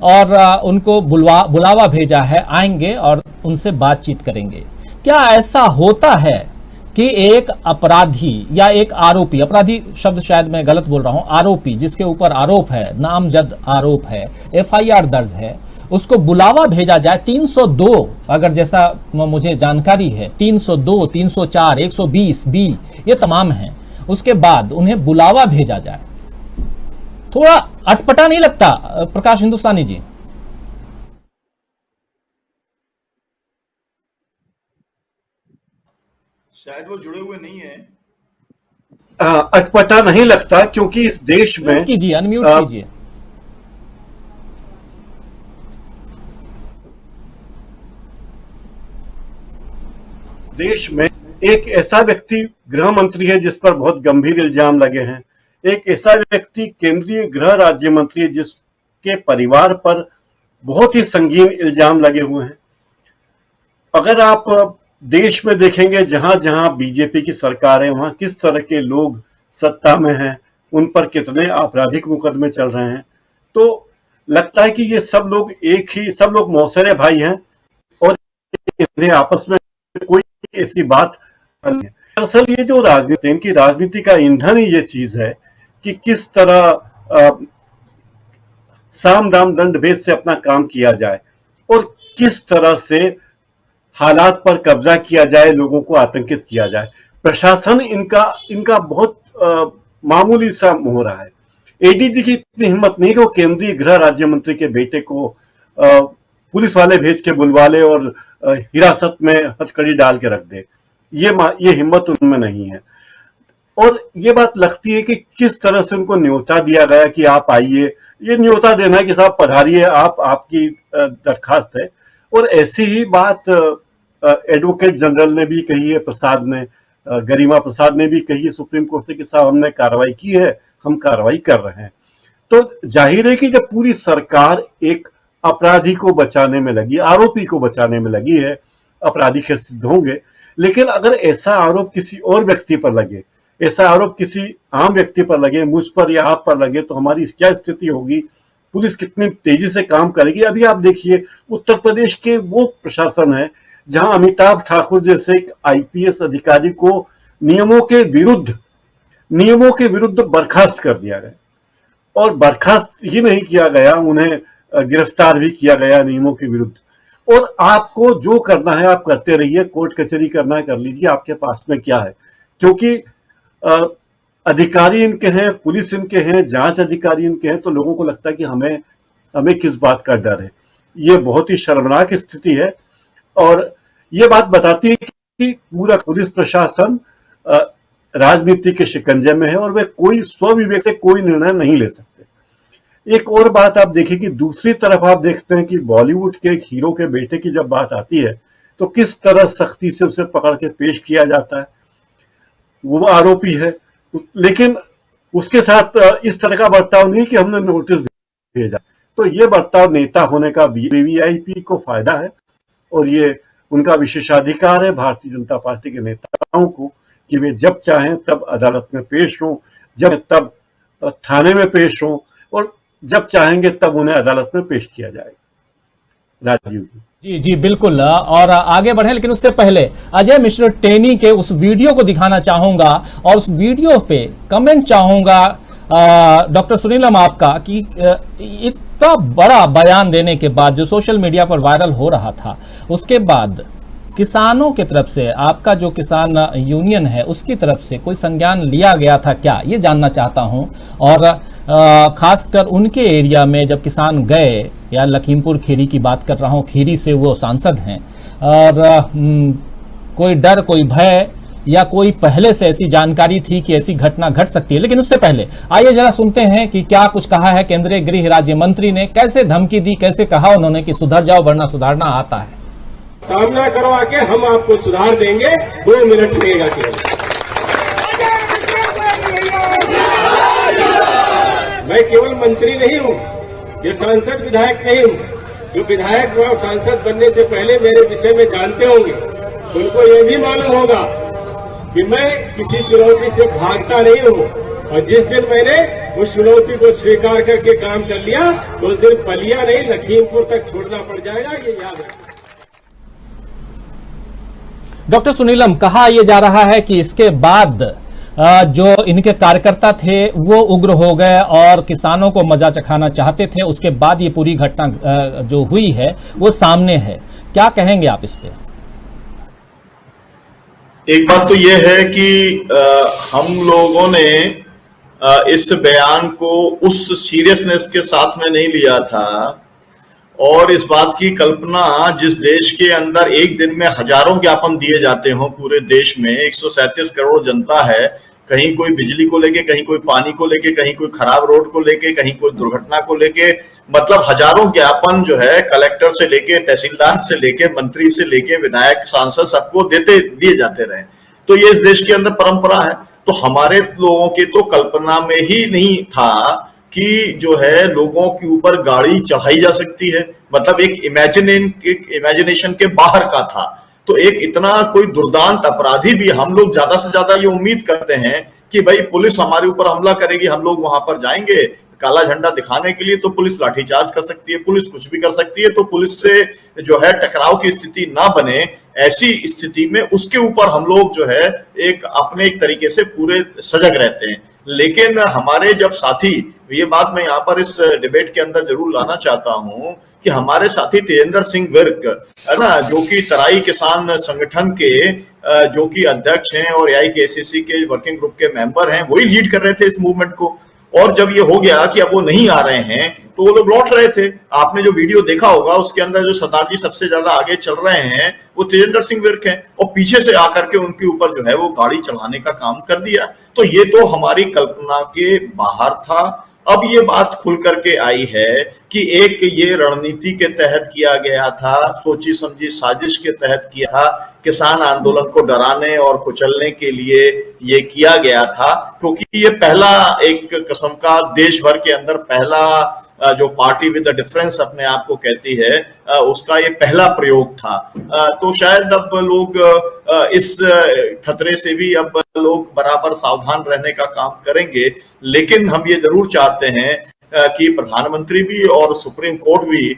और उनको बुलावा भेजा है, आएंगे और उनसे बातचीत करेंगे। क्या ऐसा होता है कि एक अपराधी या एक आरोपी, अपराधी शब्द शायद मैं गलत बोल रहा हूं, आरोपी जिसके ऊपर आरोप है, नामजद आरोप है, एफआईआर दर्ज है, उसको बुलावा भेजा जाए 302, अगर जैसा मुझे जानकारी है 302, 304, 120 बी ये तमाम हैं, उसके बाद उन्हें बुलावा भेजा जाए, थोड़ा अटपटा नहीं लगता प्रकाश हिंदुस्तानी जी? शायद वो जुड़े हुए नहीं है। अटपटा नहीं लगता, क्योंकि इस देश में अनम्यूट कीजिए। देश में एक ऐसा व्यक्ति गृह मंत्री है जिस पर बहुत गंभीर इल्जाम लगे हैं, एक ऐसा व्यक्ति केंद्रीय गृह राज्य मंत्री है जिसके परिवार पर बहुत ही संगीन इल्जाम लगे हुए हैं। अगर आप देश में देखेंगे जहां जहां बीजेपी की सरकार है वहां किस तरह के लोग सत्ता में हैं, उन पर कितने आपराधिक मुकदमे चल रहे हैं, तो लगता है कि ये सब लोग मौसेरे भाई हैं और इन्हें आपस में कोई ऐसी बात नहीं है। दरअसल ये जो राजनीति, इनकी राजनीति का ईंधन ही ये चीज है कि किस तरह साम दाम दंड भेद से अपना काम किया जाए और किस तरह से हालात पर कब्जा किया जाए, लोगों को आतंकित किया जाए। प्रशासन इनका बहुत मामूली सा हो रहा है। एडीजी की इतनी हिम्मत नहीं कि वो केंद्रीय गृह राज्य मंत्री के बेटे को पुलिस वाले भेज के बुलवा ले और हिरासत में हथकड़ी डाल के रख दे। ये हिम्मत उनमें नहीं है। और ये बात लगती है कि किस तरह से उनको न्योता दिया गया कि आप आइए, ये न्योता देना है कि साहब पधारिए, आपकी दरखास्त है। और ऐसी ही बात एडवोकेट जनरल ने भी कही है, प्रसाद ने, गरिमा प्रसाद ने भी कही है सुप्रीम कोर्ट से कि साहब हमने कार्रवाई की है, हम कार्रवाई कर रहे हैं। तो जाहिर है कि जब पूरी सरकार एक अपराधी को बचाने में लगी, आरोपी को बचाने में लगी है, अपराधी के सिद्ध होंगे। लेकिन अगर ऐसा आरोप किसी और व्यक्ति पर लगे, ऐसा आरोप किसी आम व्यक्ति पर लगे, मुझ पर या आप पर लगे, तो हमारी क्या स्थिति होगी, पुलिस कितनी तेजी से काम करेगी। अभी आप देखिए उत्तर प्रदेश के वो प्रशासन है जहां अमिताभ ठाकुर जैसे एक आईपीएस अधिकारी को नियमों के विरुद्ध बर्खास्त कर दिया गया। और बर्खास्त ही नहीं किया गया, उन्हें गिरफ्तार भी किया गया नियमों के विरुद्ध। और आपको जो करना है आप करते रहिए, कोर्ट कचहरी करना है कर लीजिए, आपके पास में क्या है। क्योंकि अधिकारी इनके हैं, पुलिस इनके हैं, जांच अधिकारी इनके हैं, तो लोगों को लगता है कि हमें किस बात का डर है। ये बहुत ही शर्मनाक स्थिति है। और ये बात बताती है कि पूरा पुलिस प्रशासन राजनीति के शिकंजे में है और वे कोई स्वविवेक से कोई निर्णय नहीं ले सकते। एक और बात आप देखिए कि दूसरी तरफ आप देखते हैं कि बॉलीवुड के एक हीरो के बेटे की जब बात आती है तो किस तरह सख्ती से उसे पकड़ के पेश किया जाता है। वो आरोपी है, लेकिन उसके साथ इस तरह का बर्ताव नहीं कि हमने नोटिस भेजा। तो ये बर्ताव नेता होने का वीवीआईपी को फायदा है और ये उनका विशेषाधिकार है भारतीय जनता पार्टी के नेताओं को कि वे जब चाहें तब अदालत में पेश हों, जब तब थाने में पेश हों और जब चाहेंगे तब उन्हें अदालत में पेश किया जाएगा। राजीव जी। जी बिल्कुल। और आगे बढ़े, लेकिन उससे पहले अजय मिश्र टेनी के उस वीडियो को दिखाना चाहूंगा और उस वीडियो पे कमेंट चाहूंगा डॉक्टर सुनीलम आपका कि इतना बड़ा बयान देने के बाद जो सोशल मीडिया पर वायरल हो रहा था, उसके बाद किसानों की तरफ से, आपका जो किसान यूनियन है उसकी तरफ से कोई संज्ञान लिया गया था क्या, ये जानना चाहता हूं। और खासकर उनके एरिया में जब किसान गए, या लखीमपुर खीरी की बात कर रहा हूं, खीरी से वो सांसद हैं, और कोई डर, कोई भय या कोई पहले से ऐसी जानकारी थी कि ऐसी घटना घट सकती है। लेकिन उससे पहले आइए जरा सुनते हैं कि क्या कुछ कहा है केंद्रीय गृह राज्य मंत्री ने, कैसे धमकी दी, कैसे कहा उन्होंने कि सुधर जाओ वरना सुधारना आता है। सामना करवा के हम आपको सुधार देंगे, 2 मिनट लगेगा केवल। मैं केवल मंत्री नहीं हूं, ये सांसद विधायक नहीं हूं। जो विधायक व सांसद बनने से पहले मेरे विषय में जानते होंगे, उनको ये भी मालूम होगा कि मैं किसी चुनौती से भागता नहीं हूं। और जिस दिन मैंने उस चुनौती को स्वीकार करके काम कर लिया, तो उस दिन पलिया नहीं लखीमपुर तक छोड़ना पड़ जाएगा, ये याद रखना। डॉक्टर सुनीलम, कहा यह जा रहा है कि इसके बाद जो इनके कार्यकर्ता थे वो उग्र हो गए और किसानों को मजा चखाना चाहते थे, उसके बाद ये पूरी घटना जो हुई है वो सामने है। क्या कहेंगे आप इस पे? एक बात तो ये है कि हम लोगों ने इस बयान को उस सीरियसनेस के साथ में नहीं लिया था और इस बात की कल्पना, जिस देश के अंदर एक दिन में हजारों ज्ञापन दिए जाते हों, पूरे देश में 137 करोड़ जनता है, कहीं कोई बिजली को लेके, कहीं कोई पानी को लेके, कहीं कोई खराब रोड को लेके, कहीं कोई दुर्घटना को लेके, मतलब हजारों ज्ञापन जो है कलेक्टर से लेके, तहसीलदार से लेके, मंत्री से लेके, विधायक, सांसद, सबको दिए जाते रहे। तो ये इस देश के अंदर परंपरा है। तो हमारे लोगों की तो कल्पना में ही नहीं था कि जो है लोगों के ऊपर गाड़ी चढ़ाई जा सकती है, मतलब एक इमेजिनेशन के बाहर का था। तो एक इतना कोई दुर्दांत अपराधी भी, हम लोग ज्यादा से ज्यादा ये उम्मीद करते हैं कि भाई पुलिस हमारे ऊपर हमला करेगी, हम लोग वहां पर जाएंगे काला झंडा दिखाने के लिए, तो पुलिस लाठीचार्ज कर सकती है, पुलिस कुछ भी कर सकती है, तो पुलिस से जो है टकराव की स्थिति ना बने, ऐसी स्थिति में उसके ऊपर हम लोग जो है एक अपने एक तरीके से पूरे सजग रहते हैं। लेकिन हमारे जब साथी, ये बात मैं यहाँ पर इस डिबेट के अंदर जरूर लाना चाहता हूँ कि हमारे साथी तेजेंद्र सिंह विर्क है ना, जो कि तराई किसान संगठन के जो कि अध्यक्ष हैं और AIKCC के वर्किंग ग्रुप के मेंबर हैं, वही लीड कर रहे थे इस मूवमेंट को। और जब ये हो गया कि अब वो नहीं आ रहे हैं तो वो लोग लौट रहे थे। आपने जो वीडियो देखा होगा उसके अंदर जो सरदार जी सबसे ज्यादा आगे चल रहे हैं वो तेजेंद्र सिंह विर्क हैं, और पीछे से आकर के उनके ऊपर जो है वो गाड़ी चढ़ाने का काम कर दिया। तो ये तो हमारी कल्पना के बाहर था। अब ये बात खुल करके आई है कि एक ये रणनीति के तहत किया गया था, सोची समझी साजिश के तहत किया था, किसान आंदोलन को डराने और कुचलने के लिए ये किया गया था, क्योंकि ये पहला एक किस्म का देश भर के अंदर पहला जो पार्टी विद द डिफरेंस अपने आप को कहती है, उसका ये पहला प्रयोग था। तो शायद अब लोग इस खतरे से भी अब लोग बराबर सावधान रहने का काम करेंगे। लेकिन हम ये जरूर चाहते हैं कि प्रधानमंत्री भी और सुप्रीम कोर्ट भी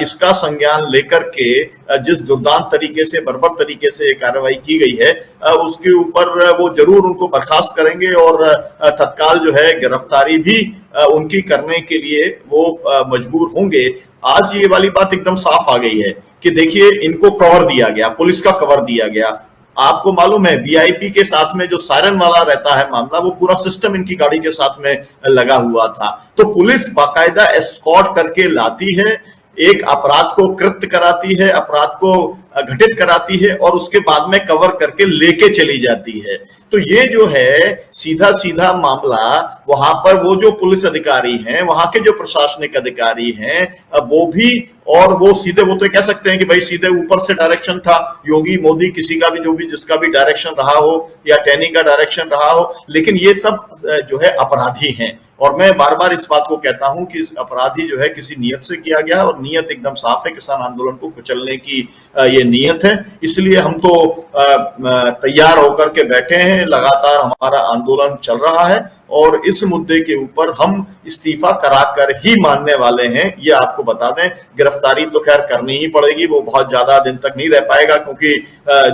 इसका संज्ञान लेकर के जिस दुर्दांत तरीके से, बर्बर तरीके से कार्रवाई की गई है, उसके ऊपर वो जरूर उनको बर्खास्त करेंगे और तत्काल जो है गिरफ्तारी भी उनकी करने के लिए वो मजबूर होंगे। आज ये वाली बात एकदम साफ आ गई है कि देखिए, इनको कवर दिया गया, पुलिस का कवर दिया गया। आपको मालूम है VIP के साथ में जो सायरन वाला रहता है मामला, वो पूरा सिस्टम इनकी गाड़ी के साथ में लगा हुआ था। तो पुलिस बाकायदा एस्कॉर्ट करके लाती है, एक अपराध को कृत्य कराती है, अपराध को घटित कराती है और उसके बाद में कवर करके लेके चली जाती है। तो ये जो है सीधा सीधा मामला, वहां पर वो जो पुलिस अधिकारी हैं, वहां के जो प्रशासनिक अधिकारी हैं, वो भी, और वो सीधे, वो तो कह सकते हैं कि भाई सीधे ऊपर से डायरेक्शन था, योगी मोदी किसी का भी, जो भी जिसका भी डायरेक्शन रहा हो या टैनी का डायरेक्शन रहा हो, लेकिन ये सब जो है अपराधी हैं। और मैं बार बार इस बात को कहता हूं कि अपराधी जो है किसी नियत से किया गया, और नियत एकदम साफ है, किसान आंदोलन को कुचलने की ये नियत है। इसलिए हम तो तैयार होकर के बैठे हैं, लगातार हमारा आंदोलन चल रहा है और इस मुद्दे के ऊपर हम इस्तीफा कराकर ही मानने वाले हैं। ये आपको बता दें, गिरफ्तारी तो खैर करनी ही पड़ेगी, वो बहुत ज्यादा दिन तक नहीं रह पाएगा, क्योंकि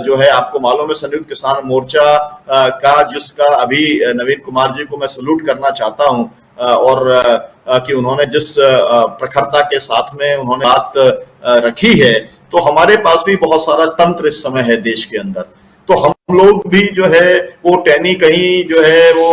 जो है आपको मालूम है संयुक्त किसान मोर्चा का, जिसका अभी नवीन कुमार जी को मैं सल्यूट करना चाहता हूं, और कि उन्होंने जिस प्रखरता के साथ में उन्होंने बात रखी है, तो हमारे पास भी बहुत सारा तंत्र इस समय है देश के अंदर। तो हम लोग भी जो है वो टैनी कहीं जो है वो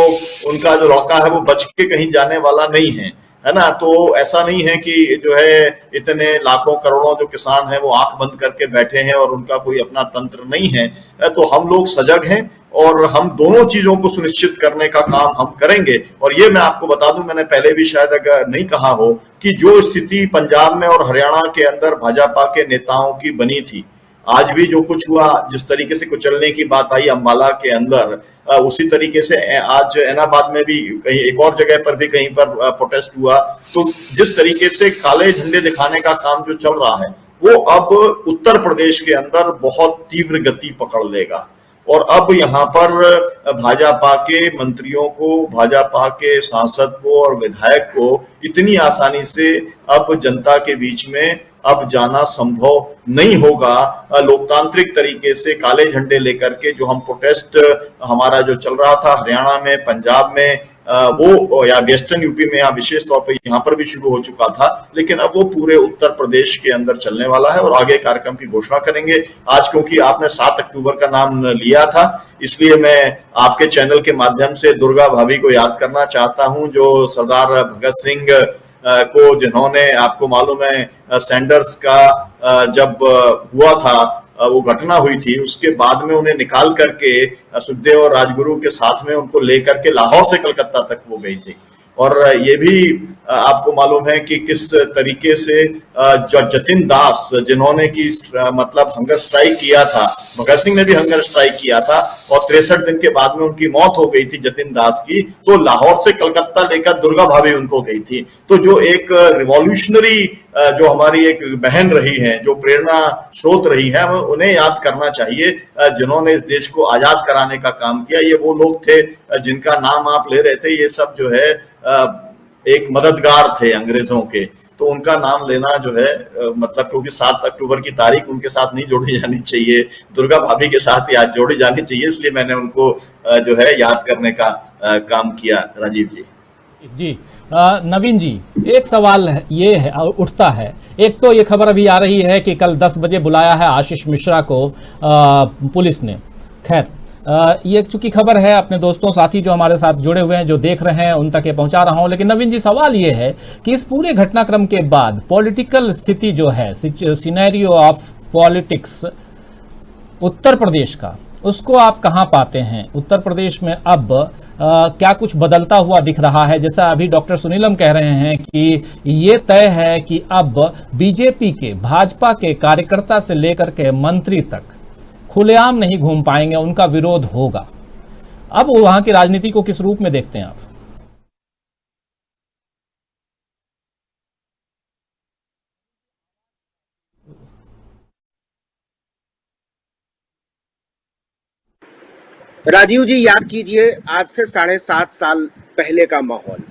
उनका जो लड़का है वो बच के कहीं जाने वाला नहीं है, है ना। तो ऐसा नहीं है कि जो है इतने लाखों करोड़ों जो किसान हैं वो आंख बंद करके बैठे हैं और उनका कोई अपना तंत्र नहीं है। तो हम लोग सजग हैं और हम दोनों चीजों को सुनिश्चित करने का काम हम करेंगे। और ये मैं आपको बता दूं, मैंने पहले भी शायद अगर नहीं कहा हो, कि जो स्थिति पंजाब में और हरियाणा के अंदर भाजपा के नेताओं की बनी थी, आज भी जो कुछ हुआ, जिस तरीके से कुचलने की बात आई अम्बाला के अंदर, उसी तरीके से आज ऐनाबाद में भी कहीं एक और जगह पर भी कहीं पर प्रोटेस्ट हुआ। तो जिस तरीके से काले झंडे दिखाने का काम जो चल रहा है, वो अब उत्तर प्रदेश के अंदर बहुत तीव्र गति पकड़ लेगा। और अब यहाँ पर भाजपा के मंत्रियों को, भाजपा के सांसद को और विधायक को इतनी आसानी से अब जनता के बीच में अब जाना संभव नहीं होगा। लोकतांत्रिक तरीके से काले झंडे लेकर के जो हम प्रोटेस्ट हमारा जो चल रहा था हरियाणा में, पंजाब में, वो या वेस्टर्न यूपी में, या विशेष तौर पे यहाँ पर भी शुरू हो चुका था, लेकिन अब वो पूरे उत्तर प्रदेश के अंदर चलने वाला है और आगे कार्यक्रम की घोषणा करेंगे। आज क्योंकि आपने 7 अक्टूबर का नाम लिया था, इसलिए मैं आपके चैनल के माध्यम से दुर्गा भाभी को याद करना चाहता हूं, जो सरदार भगत सिंह को, जिन्होंने, आपको मालूम है सैंडर्स का जब हुआ था, वो घटना हुई थी, उसके बाद में उन्हें निकाल करके सुखदेव और राजगुरु के साथ में उनको लेकर के लाहौर से कलकत्ता तक वो गई थी। और ये भी आपको मालूम है कि किस तरीके से जतिन दास, जिन्होंने की मतलब हंगर स्ट्राइक किया था, भगत सिंह ने भी हंगर स्ट्राइक किया था और 63 दिन के बाद में उनकी मौत हो गई थी जतिन दास की, तो लाहौर से कलकत्ता लेकर दुर्गा भाभी उनको गई थी। तो जो एक रिवॉल्यूशनरी जो हमारी एक बहन रही है, जो प्रेरणा स्रोत रही है, उन्हें याद करना चाहिए, जिन्होंने इस देश को आजाद कराने का काम किया। ये वो लोग थे जिनका नाम आप ले रहे थे, ये सब जो है एक मददगार थे अंग्रेजों के। तो उनका नाम लेना जो है मतलब क्योंकि 7 अक्टूबर की तारीख उनके साथ नहीं जोड़ी जानी चाहिए, दुर्गा भाभी के साथ याद जोड़ी जानी चाहिए, इसलिए मैंने उनको जो है याद करने का काम किया। राजीव जी जी नवीन जी, एक सवाल ये है उठता है, एक तो ये खबर अभी आ रही है कि कल 10 बजे बुलाया है आशीष मिश्रा को पुलिस ने। खैर ये चूंकि खबर है, अपने दोस्तों साथी जो हमारे साथ जुड़े हुए हैं, जो देख रहे हैं, उन तक ये पहुंचा रहा हूं। लेकिन नवीन जी, सवाल ये है कि इस पूरे घटनाक्रम के बाद पॉलिटिकल स्थिति जो है, scenario of politics Uttar Pradesh का, उसको आप कहां पाते हैं? उत्तर प्रदेश में अब क्या कुछ बदलता हुआ दिख रहा है? जैसा अभी डॉक्टर सुनीलम कह रहे हैं कि ये तय है कि अब बीजेपी के, भाजपा के कार्यकर्ता से लेकर के मंत्री तक खुलेआम नहीं घूम पाएंगे, उनका विरोध होगा। अब वहां की राजनीति को किस रूप में देखते हैं आप? राजीव जी, याद कीजिए आज से 7.5 साल पहले का माहौल।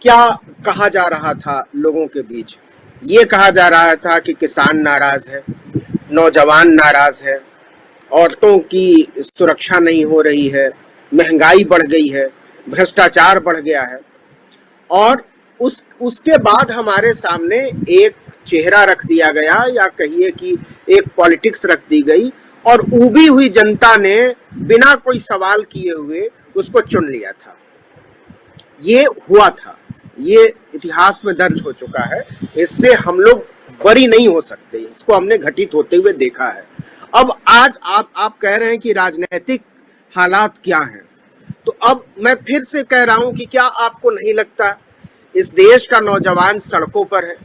क्या कहा जा रहा था लोगों के बीच? ये कहा जा रहा था कि किसान नाराज है, नौजवान नाराज है, औरतों की सुरक्षा नहीं हो रही है, महंगाई बढ़ गई है, भ्रष्टाचार बढ़ गया है। और उसके बाद हमारे सामने एक चेहरा रख दिया गया, या कहिए कि एक पॉलिटिक्स रख दी गई, और उबी हुई जनता ने बिना कोई सवाल किए हुए उसको चुन लिया था। ये हुआ था, ये इतिहास में दर्ज हो चुका है, इससे हम लोग बरी नहीं हो सकते, इसको हमने घटित होते हुए देखा है। अब आज आप कह रहे हैं कि राजनीतिक हालात क्या हैं, तो अब मैं फिर से कह रहा हूं कि क्या आपको नहीं लगता इस देश का नौजवान सड़कों पर है?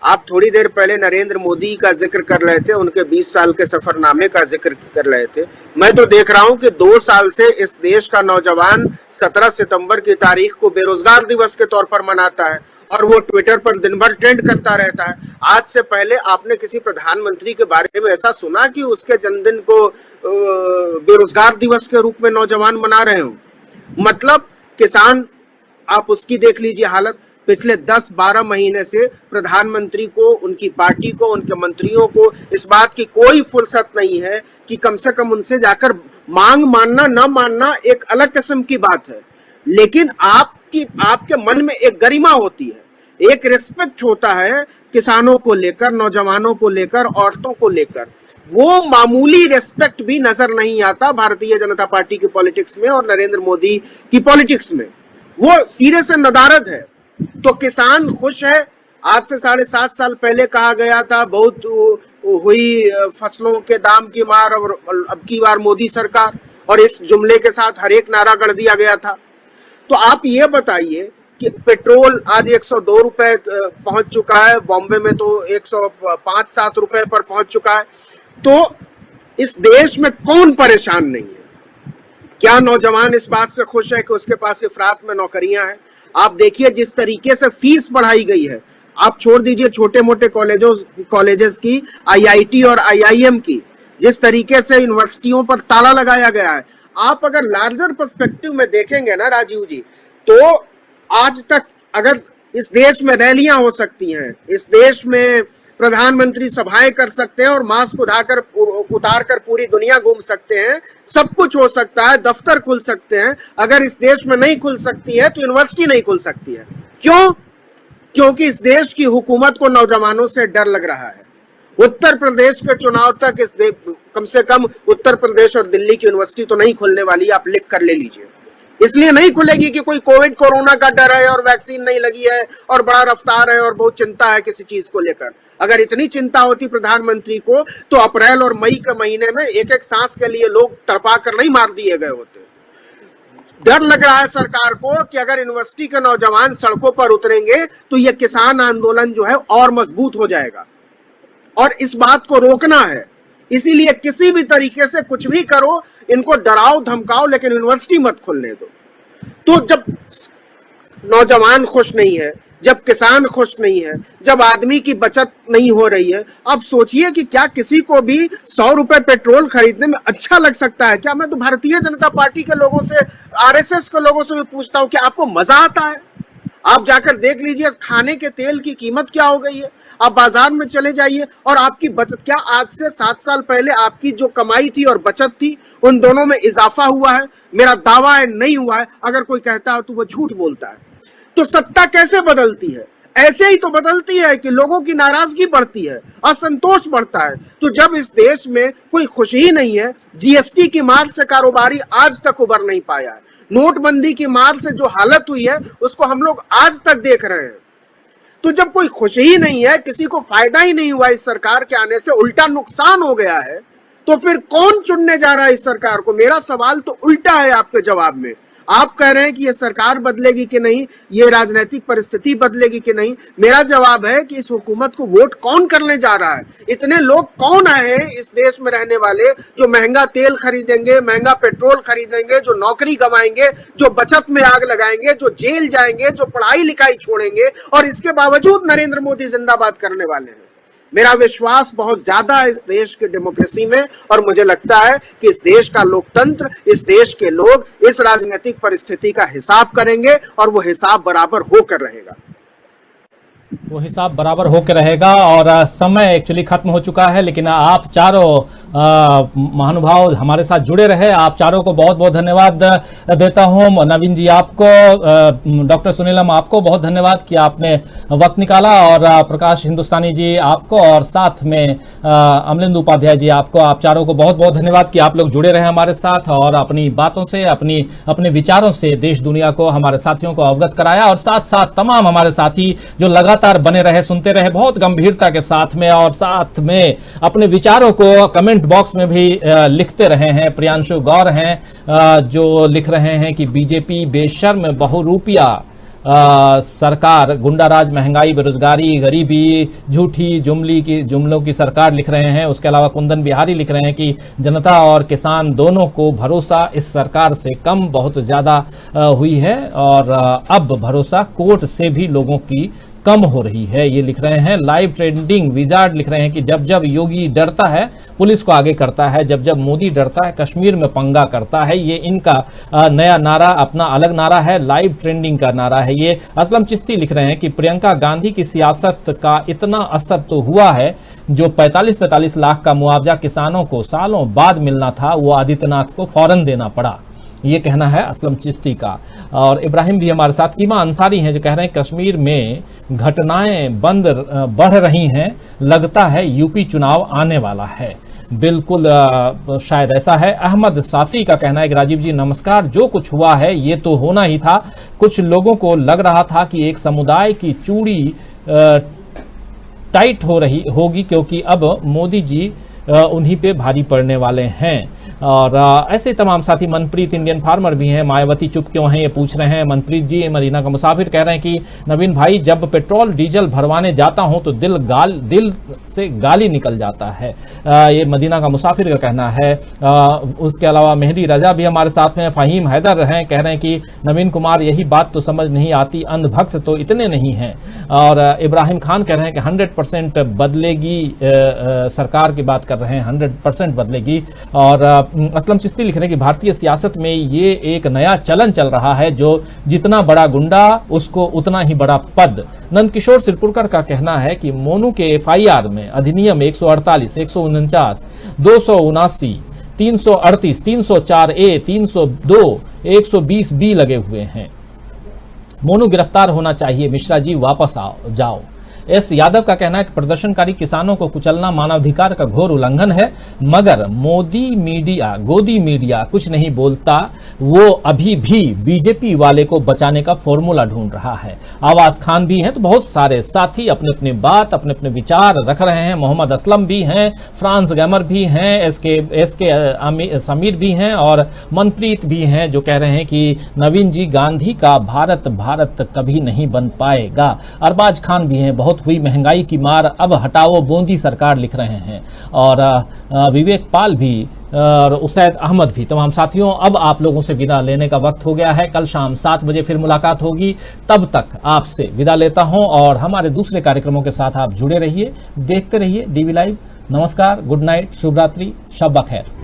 आप थोड़ी देर पहले नरेंद्र मोदी का जिक्र कर रहे थे, उनके 20 साल के सफरनामे का जिक्र कर रहे थे। मैं तो देख रहा हूं कि 2 साल से इस देश का नौजवान 17 सितंबर की तारीख को बेरोजगार दिवस के तौर पर मनाता है, और वो ट्विटर पर दिन भर ट्रेंड करता रहता है। आज से पहले आपने किसी प्रधानमंत्री के बारे में ऐसा सुना कि उसके जन्मदिन को बेरोजगार दिवस के रूप में नौजवान मना रहे हो? मतलब किसान, आप उसकी देख लीजिए हालत। पिछले 10-12 महीने से प्रधानमंत्री को, उनकी पार्टी को, उनके मंत्रियों को इस बात की कोई फुर्सत नहीं है कि कम से कम उनसे जाकर मांग मानना न मानना एक अलग किस्म की बात है, लेकिन आपके मन में एक गरिमा होती है, एक रिस्पेक्ट होता है किसानों को लेकर, नौजवानों को लेकर, औरतों को लेकर। वो मामूली रिस्पेक्ट भी नजर नहीं आता भारतीय जनता पार्टी की पॉलिटिक्स में और नरेंद्र मोदी की पॉलिटिक्स में। वो सिरे से नदारद है। तो किसान खुश है। आज से 7.5 साल पहले कहा गया था बहुत हुई फसलों के दाम की मार, और अब की बार मोदी सरकार, और इस जुमले के साथ हर एक नारा गढ़ दिया गया था। तो आप ये बताइए कि पेट्रोल आज 102 रुपए पहुंच चुका है, बॉम्बे में तो 105-7 रुपए पर पहुंच चुका है। तो इस देश में कौन परेशान नहीं है? क्या नौजवान इस बात से खुश है कि उसके पास इफरात में नौकरियां हैं? आप देखिए जिस तरीके से फीस बढ़ाई गई है, आप छोड़ दीजिए छोटे मोटे कॉलेजेस की, आईआईटी और आईआईएम की, जिस तरीके से यूनिवर्सिटियों पर ताला लगाया गया है। आप अगर लार्जर पर्सपेक्टिव में देखेंगे ना राजीव जी, तो आज तक अगर इस देश में रैलियां हो सकती हैं, इस देश में प्रधानमंत्री सभाएं कर सकते हैं और मास्क उतार कर पूरी दुनिया घूम सकते हैं, सब कुछ हो सकता है, दफ्तर खुल सकते हैं। अगर इस देश में नहीं खुल सकती है तो यूनिवर्सिटी नहीं खुल सकती है। क्यों? क्योंकि इस देश की हुकूमत को नौजवानों से डर लग रहा है। उत्तर प्रदेश के चुनाव तक कम से कम उत्तर प्रदेश और दिल्ली की यूनिवर्सिटी तो नहीं खुलने वाली, आप लिख कर ले लीजिए। इसलिए नहीं खुलेगी कि कोई कोरोना का डर है और वैक्सीन नहीं लगी है और बड़ा रफ्तार है और बहुत चिंता है किसी चीज को लेकर। अगर इतनी चिंता होती प्रधानमंत्री को तो अप्रैल और मई के महीने में एक एक सांस के लिए लोग तड़पा कर नहीं मार दिए गए होते। डर लग रहा है सरकार को कि अगर यूनिवर्सिटी के नौजवान सड़कों पर उतरेंगे तो यह किसान आंदोलन जो है और मजबूत हो जाएगा, और इस बात को रोकना है। इसीलिए किसी भी तरीके से कुछ भी करो, इनको डराओ धमकाओ, लेकिन यूनिवर्सिटी मत खोलने दो। तो जब नौजवान खुश नहीं है, जब किसान खुश नहीं है, जब आदमी की बचत नहीं हो रही है, अब सोचिए कि क्या किसी को भी 100 रुपए पेट्रोल खरीदने में अच्छा लग सकता है क्या? मैं तो भारतीय जनता पार्टी के लोगों से, आरएसएस के लोगों से भी पूछता हूं कि आपको मजा आता है? आप जाकर देख लीजिए खाने के तेल की कीमत क्या हो गई है। आप बाजार में चले जाइए और आपकी बचत, क्या आज से 7 साल पहले आपकी जो कमाई थी और बचत थी उन दोनों में इजाफा हुआ है? मेरा दावा है नहीं हुआ है। अगर कोई कहता है तो वो झूठ बोलता है। तो सत्ता कैसे बदलती है? ऐसे ही तो बदलती है कि लोगों की नाराजगी बढ़ती है, असंतोष बढ़ता है। तो जब इस देश में कोई खुशी ही नहीं है, जीएसटी की मार से कारोबारी आज तक उबर नहीं पाया है, नोटबंदी की मार से जो हालत हुई है उसको हम लोग आज तक देख रहे हैं। तो जब कोई खुशी ही नहीं है, किसी को फायदा ही नहीं हुआ इस सरकार के आने से, उल्टा नुकसान हो गया है, तो फिर कौन चुनने जा रहा है इस सरकार को? मेरा सवाल तो उल्टा है आपके जवाब में। आप कह रहे हैं कि ये सरकार बदलेगी कि नहीं, ये राजनीतिक परिस्थिति बदलेगी कि नहीं। मेरा जवाब है कि इस हुकूमत को वोट कौन करने जा रहा है? इतने लोग कौन आए हैं इस देश में रहने वाले जो महंगा तेल खरीदेंगे, महंगा पेट्रोल खरीदेंगे, जो नौकरी गंवाएंगे, जो बचत में आग लगाएंगे, जो जेल जाएंगे, जो पढ़ाई लिखाई छोड़ेंगे और इसके बावजूद नरेंद्र मोदी जिंदाबाद करने वाले हैं। मेरा विश्वास बहुत ज्यादा है इस देश की डेमोक्रेसी में और मुझे लगता है कि इस देश का लोकतंत्र, इस देश के लोग इस राजनीतिक परिस्थिति का हिसाब करेंगे और वो हिसाब बराबर होकर रहेगा। वो हिसाब बराबर होकर रहेगा। और समय एक्चुअली खत्म हो चुका है, लेकिन आप चारों महानुभाव हमारे साथ जुड़े रहे। आप चारों को बहुत बहुत धन्यवाद देता हूं। नवीन जी आपको, डॉक्टर सुनीलम आपको बहुत धन्यवाद कि आपने वक्त निकाला, और प्रकाश हिंदुस्तानी जी आपको, और साथ में अमलेंदु उपाध्याय जी आपको। आप चारों को बहुत बहुत धन्यवाद कि आप लोग जुड़े रहे हमारे साथ और अपनी बातों से, अपने विचारों से देश दुनिया को, हमारे साथियों को अवगत कराया। और साथ साथ तमाम हमारे साथी जो लगातार बने रहे, सुनते रहे बहुत गंभीरता के साथ में, और साथ में अपने विचारों को कमेंट बॉक्स में भी लिखते रहे हैं। प्रियांशु गौर हैं जो लिख रहे हैं कि बीजेपी बेशर्म बहुरूपिया सरकार, गुंडाराज, महंगाई, बेरोजगारी, गरीबी, झूठी जुमलों की सरकार लिख रहे हैं। उसके अलावा कुंदन बिहारी लिख रहे हैं कि जनता और किसान दोनों को भरोसा इस सरकार से कम बहुत ज्यादा हुई है, और अब भरोसा कोर्ट से भी लोगों की कम हो रही है, ये लिख रहे हैं। लाइव ट्रेंडिंग विजार्ड लिख रहे हैं कि जब जब योगी डरता है पुलिस को आगे करता है, जब जब मोदी डरता है कश्मीर में पंगा करता है। ये इनका नया नारा, अपना अलग नारा है, लाइव ट्रेंडिंग का नारा है ये। असलम चिश्ती लिख रहे हैं कि प्रियंका गांधी की सियासत का इतना असर तो हुआ है, जो 45-45 लाख का मुआवजा किसानों को सालों बाद मिलना था वो आदित्यनाथ को फौरन देना पड़ा, ये कहना है असलम चिश्ती का। और इब्राहिम भी हमारे साथ, कीमा अंसारी हैं जो कह रहे हैं कश्मीर में घटनाएं बढ़ रही हैं, लगता है यूपी चुनाव आने वाला है। बिल्कुल शायद ऐसा है। अहमद साफी का कहना है कि राजीव जी नमस्कार, जो कुछ हुआ है ये तो होना ही था। कुछ लोगों को लग रहा था कि एक समुदाय की चूड़ी टाइट हो रही होगी क्योंकि अब मोदी जी उन्हीं पे भारी पड़ने वाले हैं। और ऐसे तमाम साथी, मनप्रीत इंडियन फार्मर भी हैं, मायावती चुप क्यों हैं ये पूछ रहे हैं। मनप्रीत जी मदीना का मुसाफिर कह रहे हैं कि नवीन भाई जब पेट्रोल डीजल भरवाने जाता हूं तो दिल से गाली निकल जाता है, ये मदीना का मुसाफिर का कहना है। उसके अलावा मेहदी रजा भी हमारे साथ में, फहीम हैदर हैं, कह रहे हैं कि नवीन कुमार यही बात तो समझ नहीं आती, अंधभक्त तो इतने नहीं हैं। और इब्राहिम खान कह रहे हैं कि 100% बदलेगी, सरकार की बात कर रहे हैं, 100% बदलेगी। और असलम चिश्ती लिख रहे हैं कि भारतीय सियासत में ये एक नया चलन चल रहा है, जो जितना बड़ा गुंडा उसको उतना ही बड़ा पद। नंदकिशोर सिरपुरकर का कहना है कि मोनू के एफआईआर में अधिनियम 148, 149, 279, 338, 304A, 302, 120B लगे हुए हैं। मोनू गिरफ्तार होना चाहिए, मिश्रा जी वापस जाओ। एस यादव का कहना है कि प्रदर्शनकारी किसानों को कुचलना मानवाधिकार का घोर उल्लंघन है, मगर गोदी मीडिया कुछ नहीं बोलता, वो अभी भी बीजेपी वाले को बचाने का फॉर्मूला ढूंढ रहा है। आवाज खान भी हैं, तो बहुत सारे साथी अपने अपने बात, अपने अपने विचार रख रहे हैं। मोहम्मद असलम भी हैं, फ्रांस गैमर भी हैं, एसके समीर भी हैं, और मनप्रीत भी हैं जो कह रहे हैं कि नवीन जी गांधी का भारत कभी नहीं बन पाएगा। अरबाज खान भी हैं, बहुत हुई महंगाई की मार, अब हटाओ बूंदी सरकार लिख रहे हैं। और विवेक पाल भी और उसैद अहमद भी। तमाम साथियों, अब आप लोगों से विदा लेने का वक्त हो गया है। कल शाम 7 बजे फिर मुलाकात होगी, तब तक आपसे विदा लेता हूं और हमारे दूसरे कार्यक्रमों के साथ आप जुड़े रहिए, देखते रहिए डीवी लाइव। नमस्कार, गुड नाइट, शुभ रात्रि, शब बखैर।